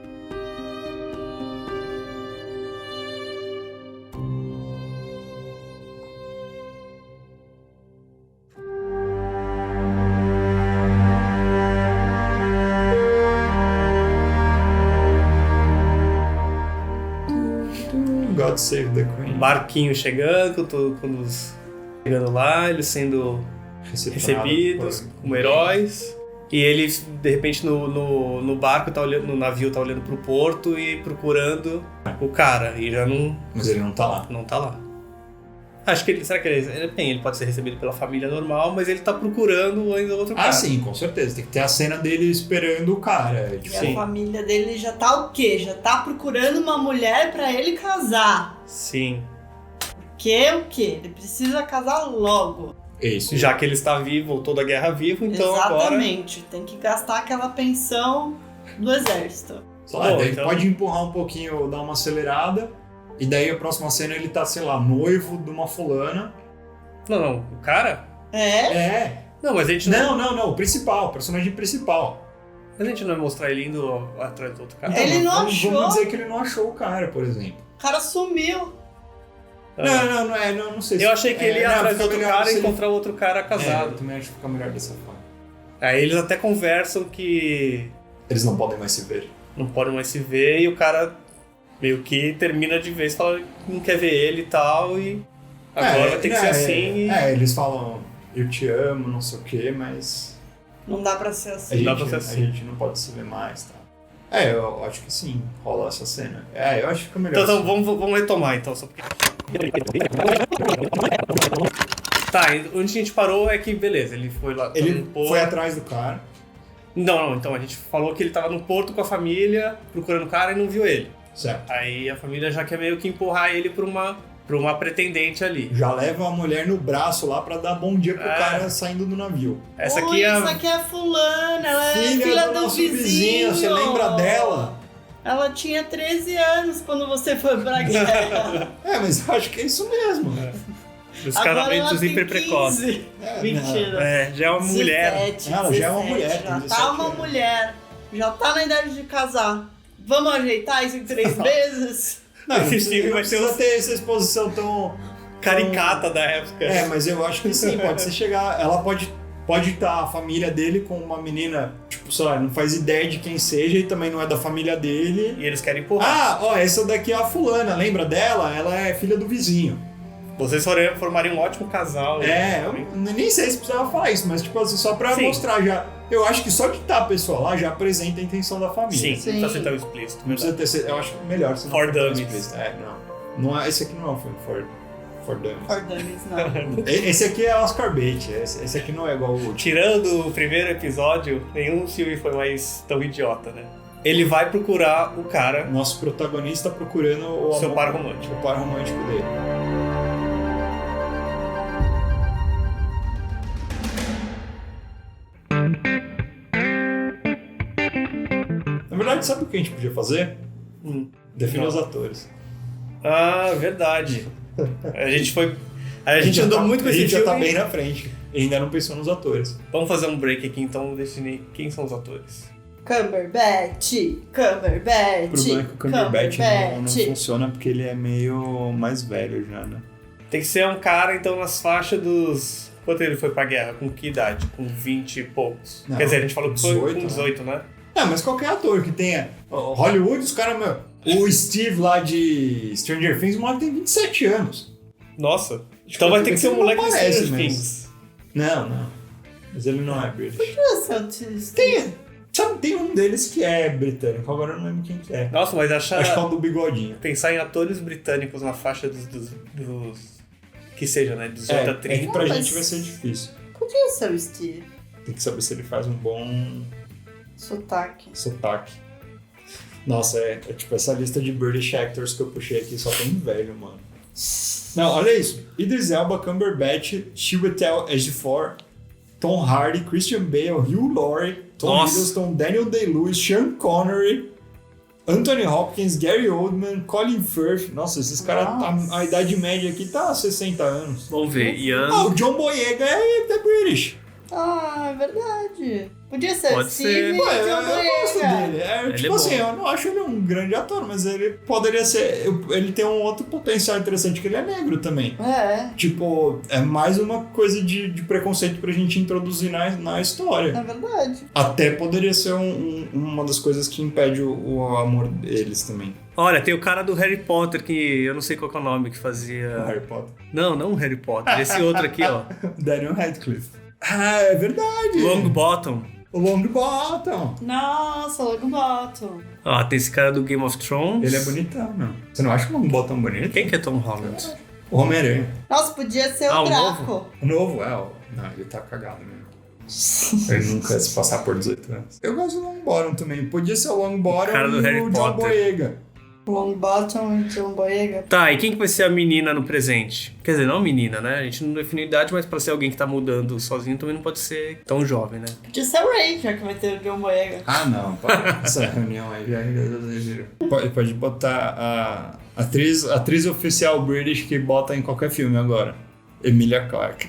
God Save the Queen. Barquinho chegando, chegando lá, eles sendo recebidos como heróis. E ele, de repente, no barco, no navio, tá olhando pro porto e procurando o cara. E já não... Mas ele não tá lá. Não tá lá. Acho que será que ele pode ser recebido pela família normal, mas ele tá procurando ainda outro cara. Sim, com certeza. Tem que ter a cena dele esperando o cara. E a família dele já tá o quê? Já tá procurando uma mulher pra ele casar. Sim. Porque o quê? Ele precisa casar logo. Isso. Já que ele está vivo, voltou da guerra vivo, então Exatamente. Tem que gastar aquela pensão do exército. Ele pode empurrar um pouquinho, dar uma acelerada... E daí a próxima cena ele tá, sei lá, noivo de uma fulana. Não, o cara? Não, mas a gente não... Não, o personagem principal. Mas a gente não vai mostrar ele indo atrás do outro cara? Então, ele não achou. Vamos dizer que ele não achou o cara, por exemplo. O cara sumiu. Não sei se... Eu achei que ele ia atrás do outro cara e encontrar o outro cara casado. Eu também acho que fica melhor dessa forma. Aí eles até conversam que... Eles não podem mais se ver. Não podem mais se ver e o cara... meio que termina de vez, fala que não quer ver ele e tal, e agora vai ter que ser assim. Eles falam, eu te amo, não sei o que, mas... Não dá pra ser assim. A gente não pode se ver mais, tá? Eu acho que sim, rola essa cena. Eu acho que fica melhor. Então vamos retomar, então, só porque... Tá, onde a gente parou é que, beleza, ele foi lá... Ele foi atrás do cara. Não, então a gente falou que ele tava no porto com a família, procurando o cara e não viu ele. Certo. Aí a família já quer meio que empurrar ele pra uma pretendente ali. Já leva a mulher no braço lá pra dar bom dia pro cara saindo do navio. Essa aqui é fulana, ela é filha do nosso vizinho. Você lembra dela? Ela tinha 13 anos quando você foi pra guerra. Mas eu acho que é isso mesmo. Os casamentos hiper precoces. Mentira. Já é uma mulher. 17, ela já é uma mulher. Já tá uma mulher. Já tá na idade de casar. Vamos ajeitar isso em 3 meses? Não precisa ter essa exposição tão... caricata da época. Mas eu acho que sim, pode ser chegar... Ela pode estar a família dele com uma menina, tipo, sei lá, não faz ideia de quem seja e também não é da família dele. E eles querem empurrar. Essa daqui é a fulana, lembra dela? Ela é filha do vizinho. Vocês formariam um ótimo casal. Eu nem sei se precisava falar isso, mas tipo assim, só pra mostrar já... Eu acho que só de estar a pessoa lá já apresenta a intenção da família. Sim. Não precisa ser tão explícito. Não precisa ter, eu acho melhor se não for for tão dummies. explícito. Não é, esse aqui não é um filme For Dummies. For Dummies, não. Esse aqui é Oscar bait, esse aqui não é igual o último. Tirando o primeiro episódio, nenhum filme foi mais tão idiota, né? Ele vai procurar o cara... Nosso protagonista procurando o seu par romântico. O par romântico dele. Na verdade, sabe o que a gente podia fazer? Definir os atores. Ah, verdade. A gente andou muito com esse filme. A gente já tá bem na frente. E ainda não pensou nos atores. Vamos fazer um break aqui, então, definir quem são os atores. Cumberbatch. O problema é que o Cumberbatch não funciona porque ele é meio mais velho já, né? Tem que ser um cara, então, nas faixas dos... Quanto ele foi pra guerra? Com que idade? Com 20 e poucos? Não, quer dizer, a gente falou que foi com 18, né? Mas qualquer ator que tenha... Hollywood, os caras... O Steve lá de Stranger Things, o moleque tem 27 anos. Nossa. Então vai ter que ser um moleque de Stranger Things. Não. Mas ele não é British. Por que você tem um deles que é britânico, agora eu não lembro quem que é. Nossa, mas acho que é o do bigodinho. Pensar em atores britânicos na faixa dos que seja, né? 18 a 30. É que pra gente vai ser difícil. Podia ser o Steve. Tem que saber se ele faz um bom... Sotaque. Nossa, tipo essa lista de British actors que eu puxei aqui só tem velho, mano. Não, olha isso. Idris Elba, Cumberbatch, Chiwetel Ejiofor, Tom Hardy, Christian Bale, Hugh Laurie, Tom Hiddleston, Daniel Day-Lewis, Sean Connery, Anthony Hopkins, Gary Oldman, Colin Firth. Nossa, esses caras, a idade média aqui tá 60 anos. Vamos ver, Ian... o John Boyega é British. Ah, é verdade. Podia ser Pode Steve ser. e John Boyega. Eu gosto dele. Tipo assim, bom. eu não acho ele um grande ator, mas ele poderia ser... Ele tem um outro potencial interessante, que ele é negro também. Tipo, é mais uma coisa de preconceito pra gente introduzir na história. É verdade. Até poderia ser uma das coisas que impede o amor deles também. Olha, tem o cara do Harry Potter, que eu não sei qual que é o nome, que fazia... O Harry Potter? Não o Harry Potter. Esse outro aqui, ó. Daniel Radcliffe. Ah, é verdade. Longbottom. O Longbottom. Nossa, Longbottom. Ó, tem esse cara do Game of Thrones. Ele é bonitão, meu. Você não acha o Longbottom bonito? Quem que é Tom Holland? O Homem-Aranha. Nossa, podia ser o Draco. O novo, Não, ele tá cagado mesmo. Ele nunca ia se passar por 18 anos. Eu gosto do Longbottom também. Podia ser o Longbottom cara do Harry o Potter. John Boyega. Longbottom e John Boyega. Tá, e quem que vai ser a menina no presente? Quer dizer, não menina, né? A gente não definiu idade, mas pra ser alguém que tá mudando sozinho também não pode ser tão jovem, né? Podia ser o Ray, já que vai ter o John Boyega. Ah, não. Essa reunião aí pode botar a atriz oficial British que bota em qualquer filme agora. Emilia Clarke.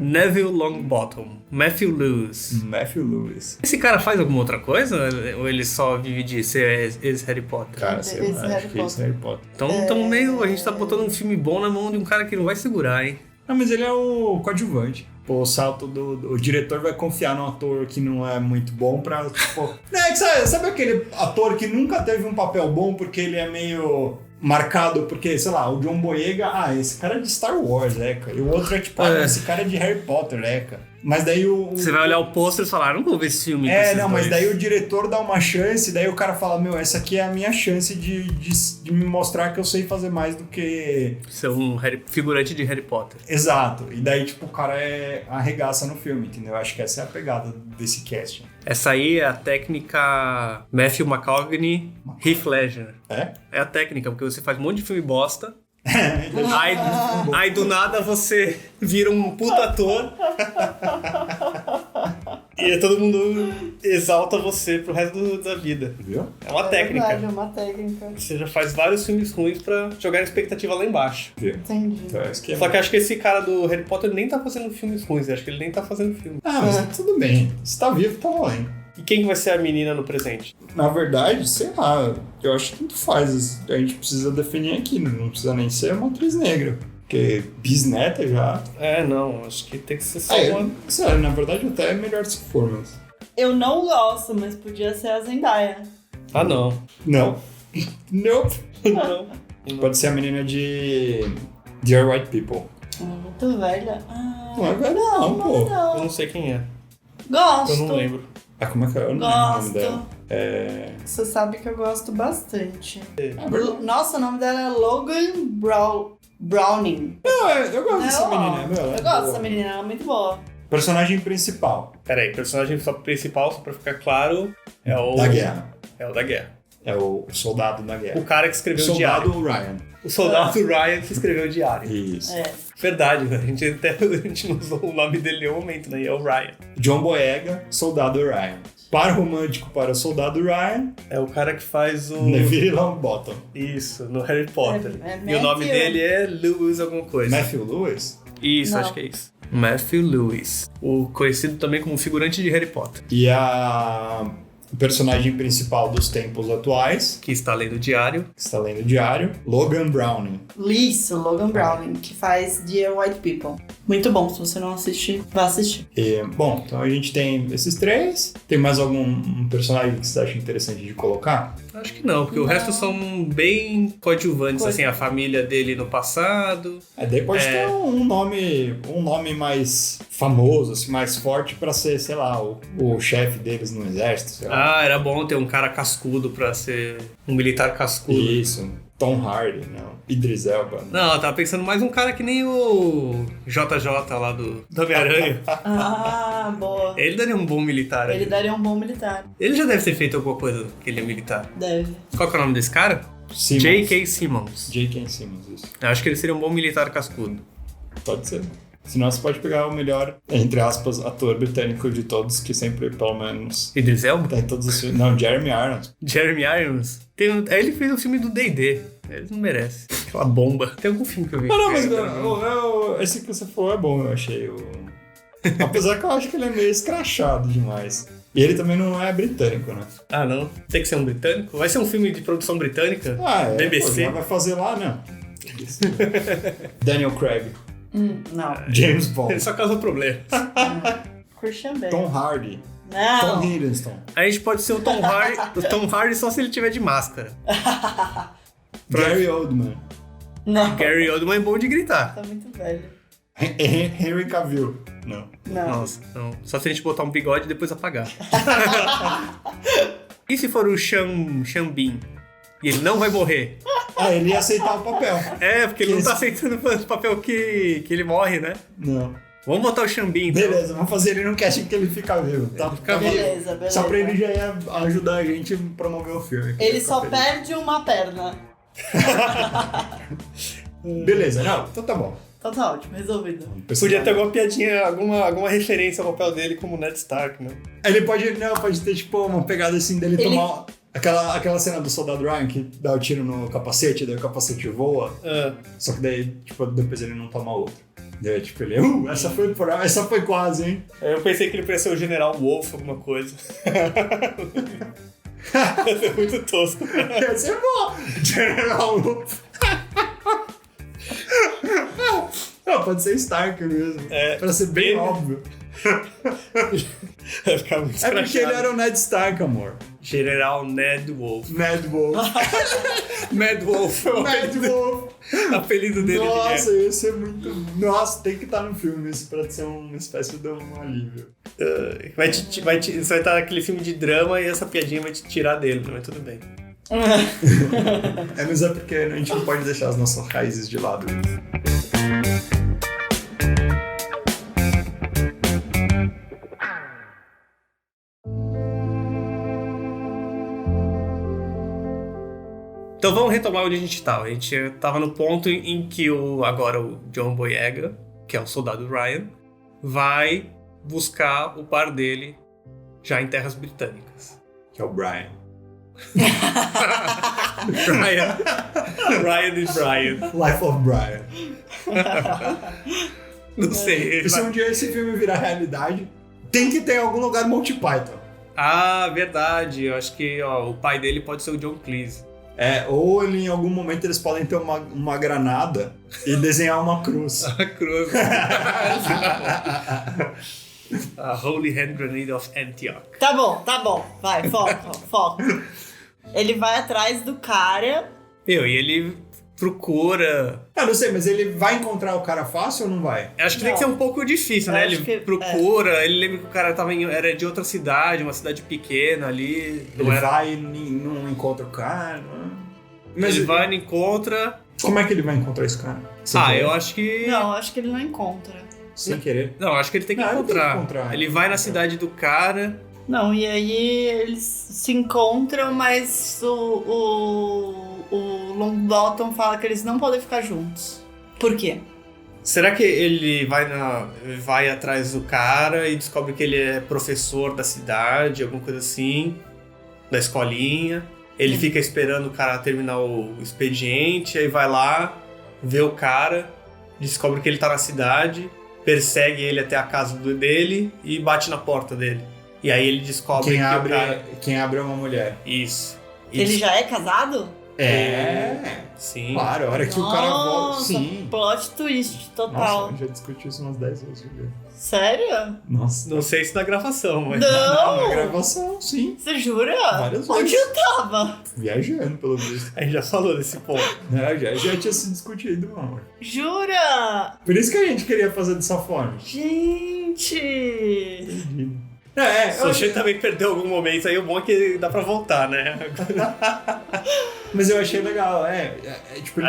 Neville Longbottom. Matthew Lewis. Esse cara faz alguma outra coisa? Ou ele só vive de ser ex-Harry Potter? Cara, sei lá, acho que é Harry Potter. Então meio a gente tá botando um filme bom na mão de um cara que não vai segurar, hein? Não, mas ele é o coadjuvante. Pô, o salto o diretor vai confiar num ator que não é muito bom pra... Tipo... sabe aquele ator que nunca teve um papel bom porque ele é meio... marcado, porque, sei lá, o John Boyega, esse cara é de Star Wars, E o outro é tipo, esse cara é de Harry Potter, Mas daí Você vai olhar o pôster e falar, não vou ver esse filme. Mas daí o diretor dá uma chance, daí o cara fala, essa aqui é a minha chance de me mostrar que eu sei fazer mais do que... Ser um figurante de Harry Potter. Exato. E daí, tipo, o cara arregaça no filme, entendeu? Acho que essa é a pegada desse casting. Essa aí é a técnica Matthew McConaughey, Heath Ledger. É a técnica, porque você faz um monte de filme bosta. Aí do nada você vira um puta ator e todo mundo exalta você pro resto da vida. Viu? É uma técnica. Verdade, é uma técnica. Você já faz vários filmes ruins pra jogar a expectativa lá embaixo. Viu? Entendi. Então, Só que acho que esse cara do Harry Potter nem tá fazendo filmes ruins, acho que ele nem tá fazendo filme. Mas tudo bem. Se tá vivo, tá valendo. E quem vai ser a menina no presente? Na verdade, sei lá, eu acho que tanto faz. A gente precisa definir aqui, não precisa nem ser uma atriz negra. Porque bisneta já... Não, acho que tem que ser só uma... Sério, na verdade até é melhor se for, mas... Eu não gosto, mas podia ser a Zendaya. Ah, não. Não. Nope. Não. Pode ser a menina de Dear White People. Muito velha. Não é velha não, pô. Eu não sei quem é. Gosto. Eu não lembro. Como é que é? Eu não lembro o nome dela. Você sabe que eu gosto bastante. Nossa, o nome dela é Logan Browning. Não, eu gosto dessa menina. Eu gosto dessa menina, ela é muito boa. Personagem principal. Peraí, personagem principal, só pra ficar claro, é o... Da guerra. É o da guerra. É o soldado da guerra. O cara que escreveu o diário. Soldado Ryan. O soldado Ryan que escreveu o diário. Isso. Verdade, né? A gente não usou o nome dele em nenhum momento, né? E é o Ryan. John Boyega, soldado Ryan. Par romântico para o soldado Ryan. É o cara que faz o... Neville Longbottom. Isso, no Harry Potter. É e o nome dele é Lewis alguma coisa. Matthew Lewis? Isso, Não. acho que é isso. Matthew Lewis. O conhecido também como figurante de Harry Potter. E a personagem principal dos tempos atuais, Que está lendo o diário. que está lendo o diário, Logan Browning. Isso, Logan Browning, que faz Dear White People. Muito bom, se você não assistir, vá assistir. E, bom, então a gente tem esses três. Tem mais algum personagem que você acha interessante de colocar? Acho que não, porque o Não. resto são bem coadjuvantes, assim, a família dele no passado. Daí pode ter um nome mais famoso, assim, mais forte pra ser, sei lá, o chefe deles no exército, sei lá. Ah, era bom ter um cara cascudo pra ser um militar cascudo. Isso, Tom Hardy, não. Idris Elba. Né? Não, eu tava pensando mais um cara que nem o JJ lá do Homem-Aranha. Ah, boa. Ele daria um bom militar. Ele ali. daria um bom militar. Ele já deve ter feito alguma coisa que ele é militar. Deve. Qual que é o nome desse cara? Simmons. J.K. Simmons. J.K. Simmons, isso. Eu acho que ele seria um bom militar cascudo. Pode ser. Senão você pode pegar o melhor, entre aspas, ator britânico de todos, que sempre, pelo menos, Idris Elba? tá em todos os filmes. Não, Jeremy Irons. Jeremy Irons. Ele fez um filme do D&D. Ele não merece. Aquela bomba. Tem algum filme que eu vi. Não, mas esse que você falou é bom, eu achei. Apesar que eu acho que ele é meio escrachado demais. E ele também não é britânico, né? Ah, não? Tem que ser um britânico? Vai ser um filme de produção britânica? Ah, é. BBC? Pô, vai fazer lá, né? Daniel Craig. Não. James Bond. Ele só causou problema. Christian Bale. Tom Hardy. Não. Tom Hiddleston. A gente pode ser o Tom Hardy só se ele tiver de máscara. Gary Oldman. Não. Gary Oldman é bom de gritar. Tá muito velho. Henry Cavill. Não. Não. Nossa, não. Só se a gente botar um bigode e depois apagar. E se for o Sean Bean? E ele não vai morrer? Ah, ele ia aceitar o papel. É, porque ele não tá aceitando o papel que ele morre, né? Não. Vamos botar o Sean Bean, então. Beleza, vamos fazer ele no casting que ele fica vivo. Tá? Fica vivo. Beleza. Só pra ele já ia ajudar a gente a promover o filme. Ele só perde uma perna. Beleza, não, então tá bom. Então tá ótimo, resolvido. Podia ter alguma piadinha, alguma referência ao papel dele como Ned Stark, né? Ele pode ter tipo uma pegada assim dele tomar aquela cena do soldado Ryan que dá o tiro no capacete, daí o capacete voa. Só que daí, tipo, depois ele não toma outro. Daí, tipo, ele, essa foi quase, hein? Eu pensei que ele podia ser o General Wolf, alguma coisa. Ia ser muito tosco. Ia ser bom! General Wolf. Não, pode ser Stark mesmo. Pra ser bem óbvio. Vai ficar muito É porque ele era o Ned Stark, amor. General Ned Wolf. Ned Wolf. Mad Wolf. Ned Wolf. Apelido dele Nossa, ia ser muito... Nossa, tem que estar no filme isso pra ser uma espécie de um alívio. Você vai estar naquele filme de drama e essa piadinha vai te tirar dele, mas tudo bem. Mas é porque a gente não pode deixar as nossas raízes de lado. Então vamos retomar onde a gente estava. A gente estava no ponto em que agora o John Boyega, que é o soldado Ryan, vai buscar o par dele já em terras britânicas. Que é o Brian. Ryan e Brian. Life of Brian. Não sei. E se um dia esse filme virar realidade, tem que ter em algum lugar Monty Python. Ah, verdade. Eu acho que o pai dele pode ser o John Cleese. Ou em algum momento eles podem ter uma granada e desenhar uma cruz. A cruz. A Holy Hand Grenade of Antioch. Tá bom. Vai, foco. Ele vai atrás do cara. E ele procura... Não sei, mas ele vai encontrar o cara fácil ou não vai? Eu acho que tem que ser um pouco difícil, né? Ele procura, ele lembra que o cara era de outra cidade, uma cidade pequena ali. Ele vai e não encontra o cara. Mas ele vai e não encontra... Como é que ele vai encontrar esse cara? Eu acho que... Não, acho que ele não encontra. Sem querer? Não, acho que ele tem que encontrar. Ele vai na cidade do cara... Não, e aí eles se encontram, mas o Longbottom fala que eles não podem ficar juntos. Por quê? Será que ele vai atrás do cara e descobre que ele é professor da cidade, alguma coisa assim, da escolinha? Ele fica esperando o cara terminar o expediente, aí vai lá, vê o cara, descobre que ele tá na cidade, persegue ele até a casa dele e bate na porta dele. E aí ele descobre quem abre é uma mulher. Isso. Ele já é casado? Sim. Claro, a hora que o cara volta. Sim. Plot twist total. Nossa, eu já discuti isso umas 10 vezes. Sério? Nossa. Não sei se na gravação, mas... Não, na gravação, sim. Você jura? Várias Onde vezes. eu tava? Viajando, pelo visto. A gente já falou desse ponto. Já tinha se discutido, meu amor. Jura? Por isso que a gente queria fazer dessa forma. Gente! Entendi. Se você também perdeu algum momento aí, o bom é que dá pra voltar, né? Mas eu achei legal, tipo,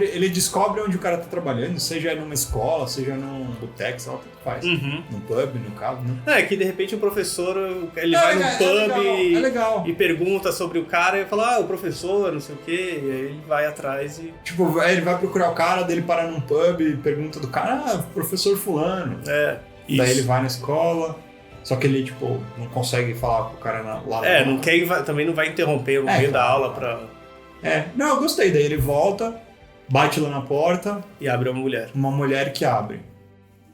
ele descobre onde o cara tá trabalhando, seja numa escola, seja num boteco, sei lá o que faz. Num pub, no carro, né? Que de repente o professor, ele vai num pub e pergunta sobre o cara e fala, o professor, não sei o quê, e aí ele vai atrás e... Tipo, ele vai procurar o cara, daí ele para num pub e pergunta do cara, professor fulano. Isso. Daí ele vai na escola... Só que ele, tipo, não consegue falar com o cara lá. Não quer, também não vai interromper o meio da aula pra... Não, eu gostei. Daí ele volta, bate lá na porta... E abre uma mulher. Uma mulher que abre.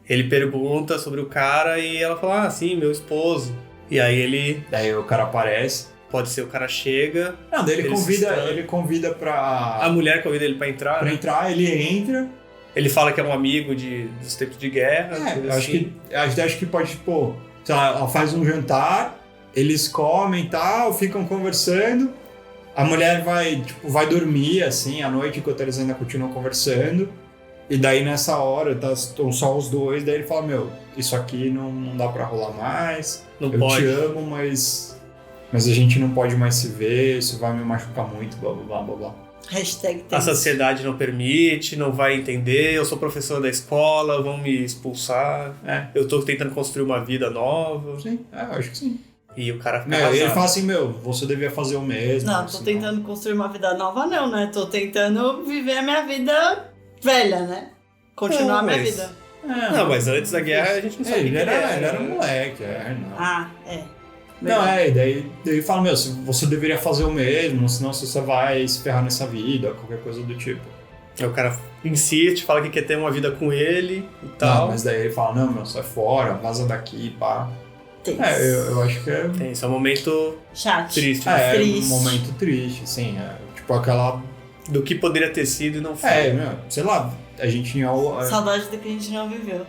Ele pergunta sobre o cara e ela fala, sim, meu esposo. E aí Daí o cara aparece. Pode ser o cara chega... Não, daí ele convida pra... A mulher convida ele pra entrar. Pra entrar, ele entra... Ele fala que é um amigo dos tempos de guerra. Acho que pode, tipo... Sei lá, ela faz um jantar, eles comem e tal, ficam conversando. A mulher vai dormir, assim, à noite, enquanto eles ainda continuam conversando. E daí, nessa hora, estão só os dois. Daí ele fala, isso aqui não dá pra rolar mais. Eu te amo, mas a gente não pode mais se ver. Isso vai me machucar muito, blá, blá, blá, blá. A sociedade não permite, não vai entender, eu sou professor da escola, vão me expulsar, eu tô tentando construir uma vida nova. Sim, eu acho que sim. E o cara fica ele fala assim, você devia fazer o mesmo. Não, tô tentando construir uma vida nova não, né? Tô tentando viver a minha vida velha, né? Continuar a minha vida. Não, mas antes da guerra a gente não sabia ele era um moleque, não. Não, daí fala, você deveria fazer o mesmo, senão você vai se ferrar nessa vida, qualquer coisa do tipo. Aí o cara insiste, fala que quer ter uma vida com ele e tal. Não, mas daí ele fala, não, sai fora, vaza daqui, pá. Eu acho que é... Esse é um momento chato. Triste. Triste. Um momento triste, sim. Tipo aquela... Do que poderia ter sido e não foi. Sei lá, a gente tinha... Saudade do que a gente não viveu.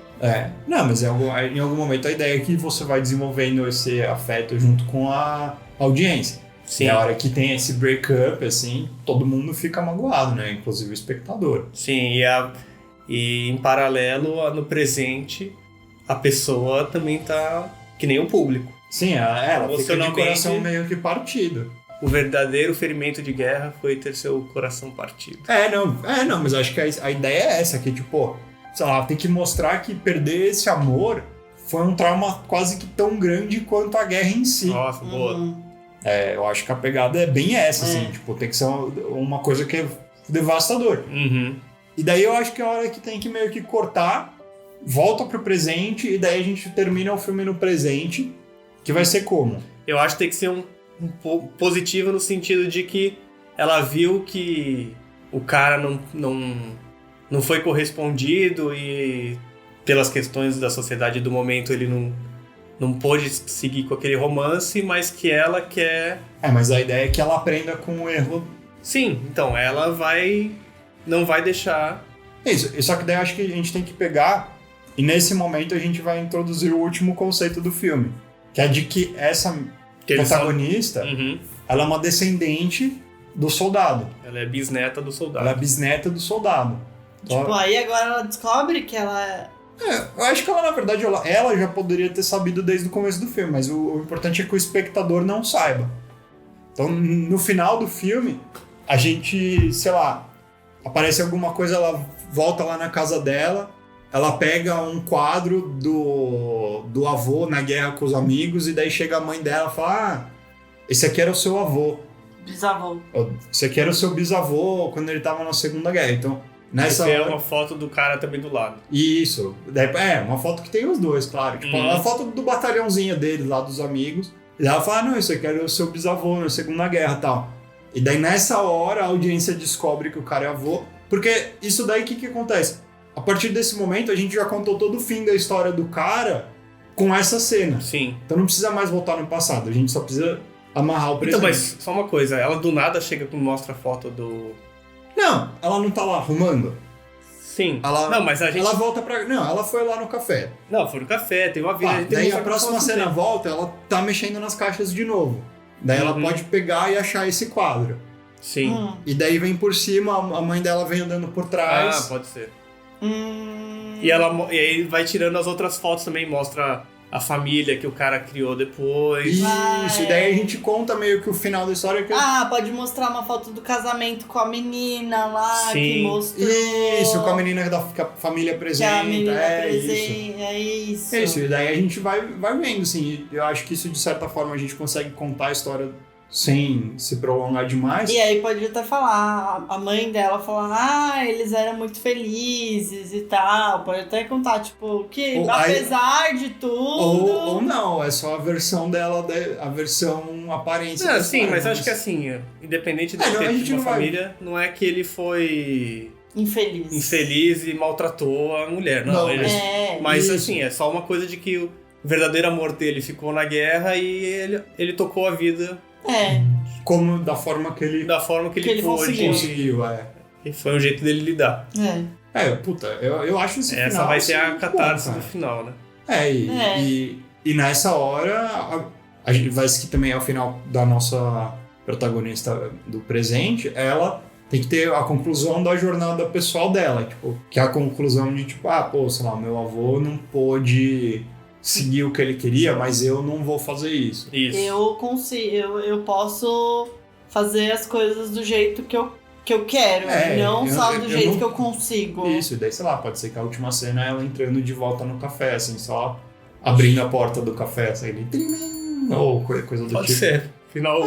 Não, mas em algum momento a ideia é que você vai desenvolvendo esse afeto junto com a audiência. Sim. E a hora que tem esse break-up, assim, todo mundo fica magoado, né? Inclusive o espectador. Sim, e em paralelo, no presente, a pessoa também tá que nem o público. Sim, ela fica de coração meio que partido. O verdadeiro ferimento de guerra foi ter seu coração partido. Não, mas acho que a ideia é essa, que tipo, sei lá, tem que mostrar que perder esse amor foi um trauma quase que tão grande quanto a guerra em si. Nossa, boa. Eu acho que a pegada é bem essa, assim, tipo, tem que ser uma coisa que é devastador. E daí eu acho que é a hora que tem que meio que cortar, volta pro presente, e daí a gente termina o filme no presente, que vai ser como? Eu acho que tem que ser um pouco positivo no sentido de que ela viu que o cara não foi correspondido e pelas questões da sociedade do momento ele não pôde seguir com aquele romance, mas que ela quer... mas a ideia é que ela aprenda com o erro. Sim, então ela não vai deixar... Isso, só que daí eu acho que a gente tem que pegar, e nesse momento a gente vai introduzir o último conceito do filme, que é de que essa protagonista, ela é uma descendente do soldado. Ela é bisneta do soldado. Ela é bisneta do soldado. Tipo, aí agora ela descobre que ela... eu acho que ela, na verdade, ela já poderia ter sabido desde o começo do filme, mas o importante é que o espectador não saiba. Então, no final do filme, a gente, sei lá, aparece alguma coisa, ela volta lá na casa dela, ela pega um quadro do avô na guerra com os amigos, e daí chega a mãe dela e fala, esse aqui era o seu avô. Bisavô. Esse aqui era o seu bisavô quando ele tava na Segunda Guerra. Então, nessa hora... uma foto do cara também do lado. Isso. Uma foto que tem os dois, claro. Tipo, uma foto do batalhãozinho deles lá, dos amigos. E ela fala, não, isso aqui era o seu bisavô na Segunda Guerra e tal. E daí, nessa hora, a audiência descobre que o cara é avô. Porque isso daí, o que acontece? A partir desse momento, a gente já contou todo o fim da história do cara com essa cena. Sim. Então não precisa mais voltar no passado. A gente só precisa amarrar o presente. Então, mas só uma coisa. Ela do nada chega e mostra a foto do... Não, ela não tá lá arrumando. Sim. Não, mas a gente... Ela volta pra... Não, ela foi lá no café. Não, foi no café, teve uma vida... Daí a próxima cena volta, ela tá mexendo nas caixas de novo. Daí ela pode pegar e achar esse quadro. Sim. E daí vem por cima, a mãe dela vem andando por trás. Ah, pode ser. E aí vai tirando as outras fotos também, mostra a família que o cara criou depois. Isso, e daí a gente conta meio que o final da história. Pode mostrar uma foto do casamento com a menina lá, que mostrou... Isso, com a menina que a família apresenta. Isso. Isso, e daí a gente vai vendo, assim. Eu acho que isso, de certa forma, a gente consegue contar a história sem se prolongar demais. E aí pode até falar, a mãe dela falar, eles eram muito felizes e tal. Pode até contar, tipo, que apesar de tudo... Ou não, é só a versão dela, a versão aparência. Não, sim, mas acho que assim, independente de ter uma família, não é que ele foi... infeliz e maltratou a mulher. Não, mas isso. Assim, é só uma coisa de que o verdadeiro amor dele ficou na guerra e ele tocou a vida... Como da forma que ele conseguiu. E foi um jeito dele lidar. Eu acho esse Essa final... vai ser a catarse do final, né? E nessa hora, a gente vai que também é o final da nossa protagonista do presente, ela tem que ter a conclusão da jornada pessoal dela, tipo, que é a conclusão de tipo, sei lá, meu avô não pôde seguir o que ele queria, mas eu não vou fazer isso. Eu consigo, eu posso fazer as coisas do jeito que eu quero, não só do jeito que eu consigo. Isso, e daí, sei lá, pode ser que a última cena é ela entrando de volta no café, assim, só abrindo a porta do café, assim, ou coisa do tipo. Pode ser. Final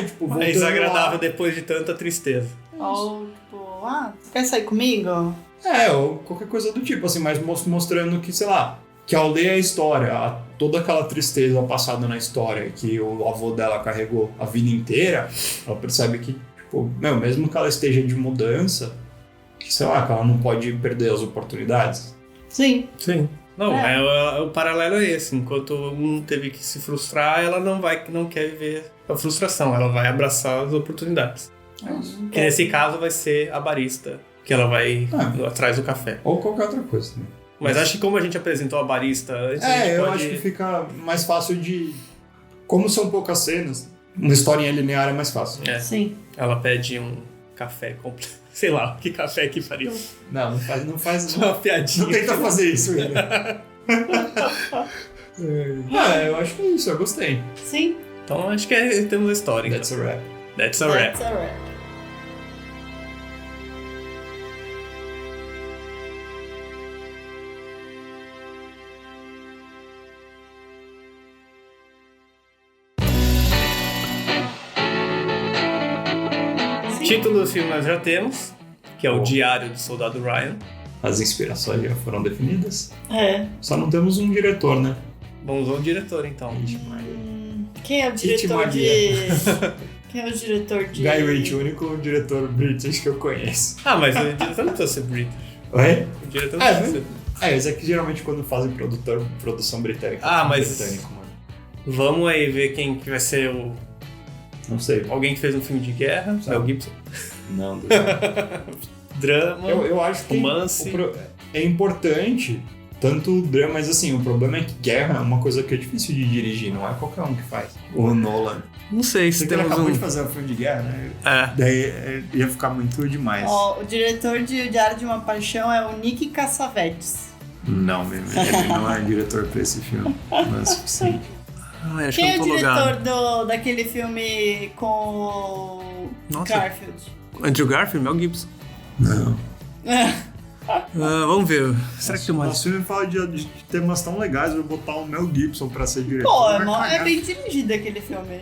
tipo, mais desagradável depois de tanta tristeza. Ou, tipo, quer sair comigo? Ou qualquer coisa do tipo, assim, mas mostrando que, sei lá, que ao ler a história, toda aquela tristeza passada na história que o avô dela carregou a vida inteira, ela percebe que, tipo, mesmo que ela esteja de mudança, que, sei lá, que ela não pode perder as oportunidades. Sim. Não, o paralelo é esse. Enquanto um teve que se frustrar, ela não quer viver a frustração, ela vai abraçar as oportunidades. Que nesse caso vai ser a barista, que ela vai atrás do café. Ou qualquer outra coisa também. Mas acho que como a gente apresentou a barista antes, acho que fica mais fácil de... Como são poucas cenas, uma historinha linear é mais fácil. Sim. Ela pede um café completo. Sei lá, que café que faria. Não faz uma piadinha. Não tenta fazer isso, ainda. Eu acho que é isso, eu gostei. Sim. Então acho que temos a história. That's a wrap. That's a wrap. Título do filme nós já temos, que é o Diário do Soldado Ryan. As inspirações já foram definidas. Só não temos um diretor, né? Vamos ao diretor, então. Quem é o diretor de... Quem é o diretor de... Guy Ritchie, o único diretor british que eu conheço. Mas o diretor não precisa ser british. Oi? O diretor não precisa ser... Mas é que geralmente quando fazem produção britânica... mas... britânico, mano. Vamos aí ver quem que vai ser o... Não sei. Alguém que fez um filme de guerra? Mel Gibson? Não. Drama, eu acho que romance. é importante tanto drama, mas assim, o problema é que guerra é uma coisa que é difícil de dirigir, não é qualquer um que faz. O Nolan. Não sei se ele acabou de fazer um filme de guerra, né? Daí ia ficar muito demais. O diretor de O Diário de uma Paixão é o Nick Cassavetes. Não, ele não é diretor pra esse filme. Não é suficiente. Acho Quem que é o diretor daquele filme com Garfield? Andrew Garfield? Mel Gibson. Não. Vamos ver. Será que tem mais? Nosso filme fala de temas tão legais, eu vou botar o Mel Gibson pra ser diretor. Pô, é bem dirigido aquele filme.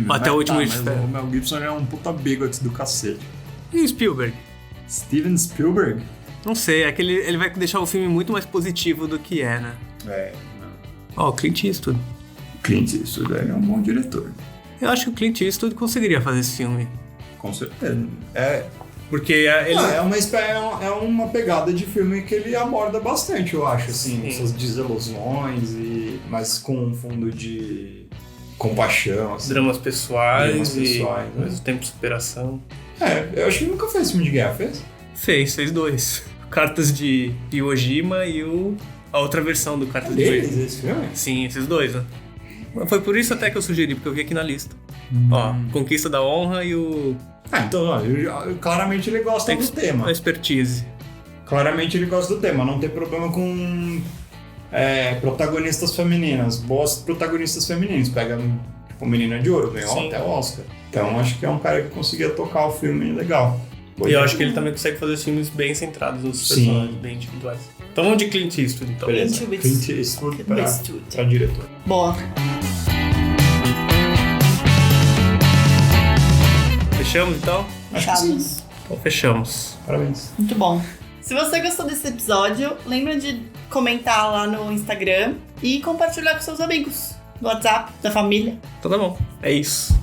Até o último mas o Mel Gibson é um puta bêbado do cacete. E Spielberg? Steven Spielberg? Não sei, é que ele vai deixar o filme muito mais positivo do que é, né? Não. Clint Eastwood. Clint Eastwood é um bom diretor. Eu acho que o Clint Eastwood conseguiria fazer esse filme. Com certeza. Porque ele... É uma pegada de filme que ele aborda bastante, eu acho, assim, essas desilusões, mas com um fundo de compaixão. Assim. Dramas pessoais né? Ao mesmo tempo superação. Eu acho que ele nunca fez filme de guerra, fez? Fez 2. Cartas de Iwo Jima e a outra versão do Cartas de Iwo Jima. Esse filme? Sim, esses 2, né? Foi por isso até que eu sugeri, porque eu vi aqui na lista. Conquista da Honra e o... então, claramente ele gosta do tema. A expertise. Claramente ele gosta do tema, não tem problema com protagonistas femininas, boas protagonistas femininas. Pega tipo Menina de Ouro, ganhou até o Oscar. Então acho que é um cara que conseguia tocar o filme legal. E eu acho que ele também consegue fazer filmes bem centrados nos personagens, bem individuais. Então vamos de Clint Eastwood, então. Beleza. Clint Eastwood pra diretor. Boa. Fechamos, então? Fechamos. Então fechamos. Parabéns. Muito bom. Se você gostou desse episódio, lembra de comentar lá no Instagram e compartilhar com seus amigos, no WhatsApp, da família. Então tá bom. É isso.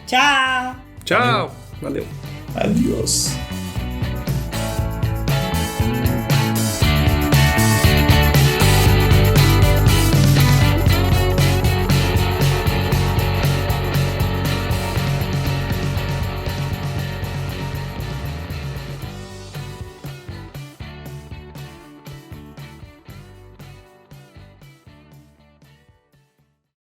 Tchau! Tchau! Valeu. Adiós.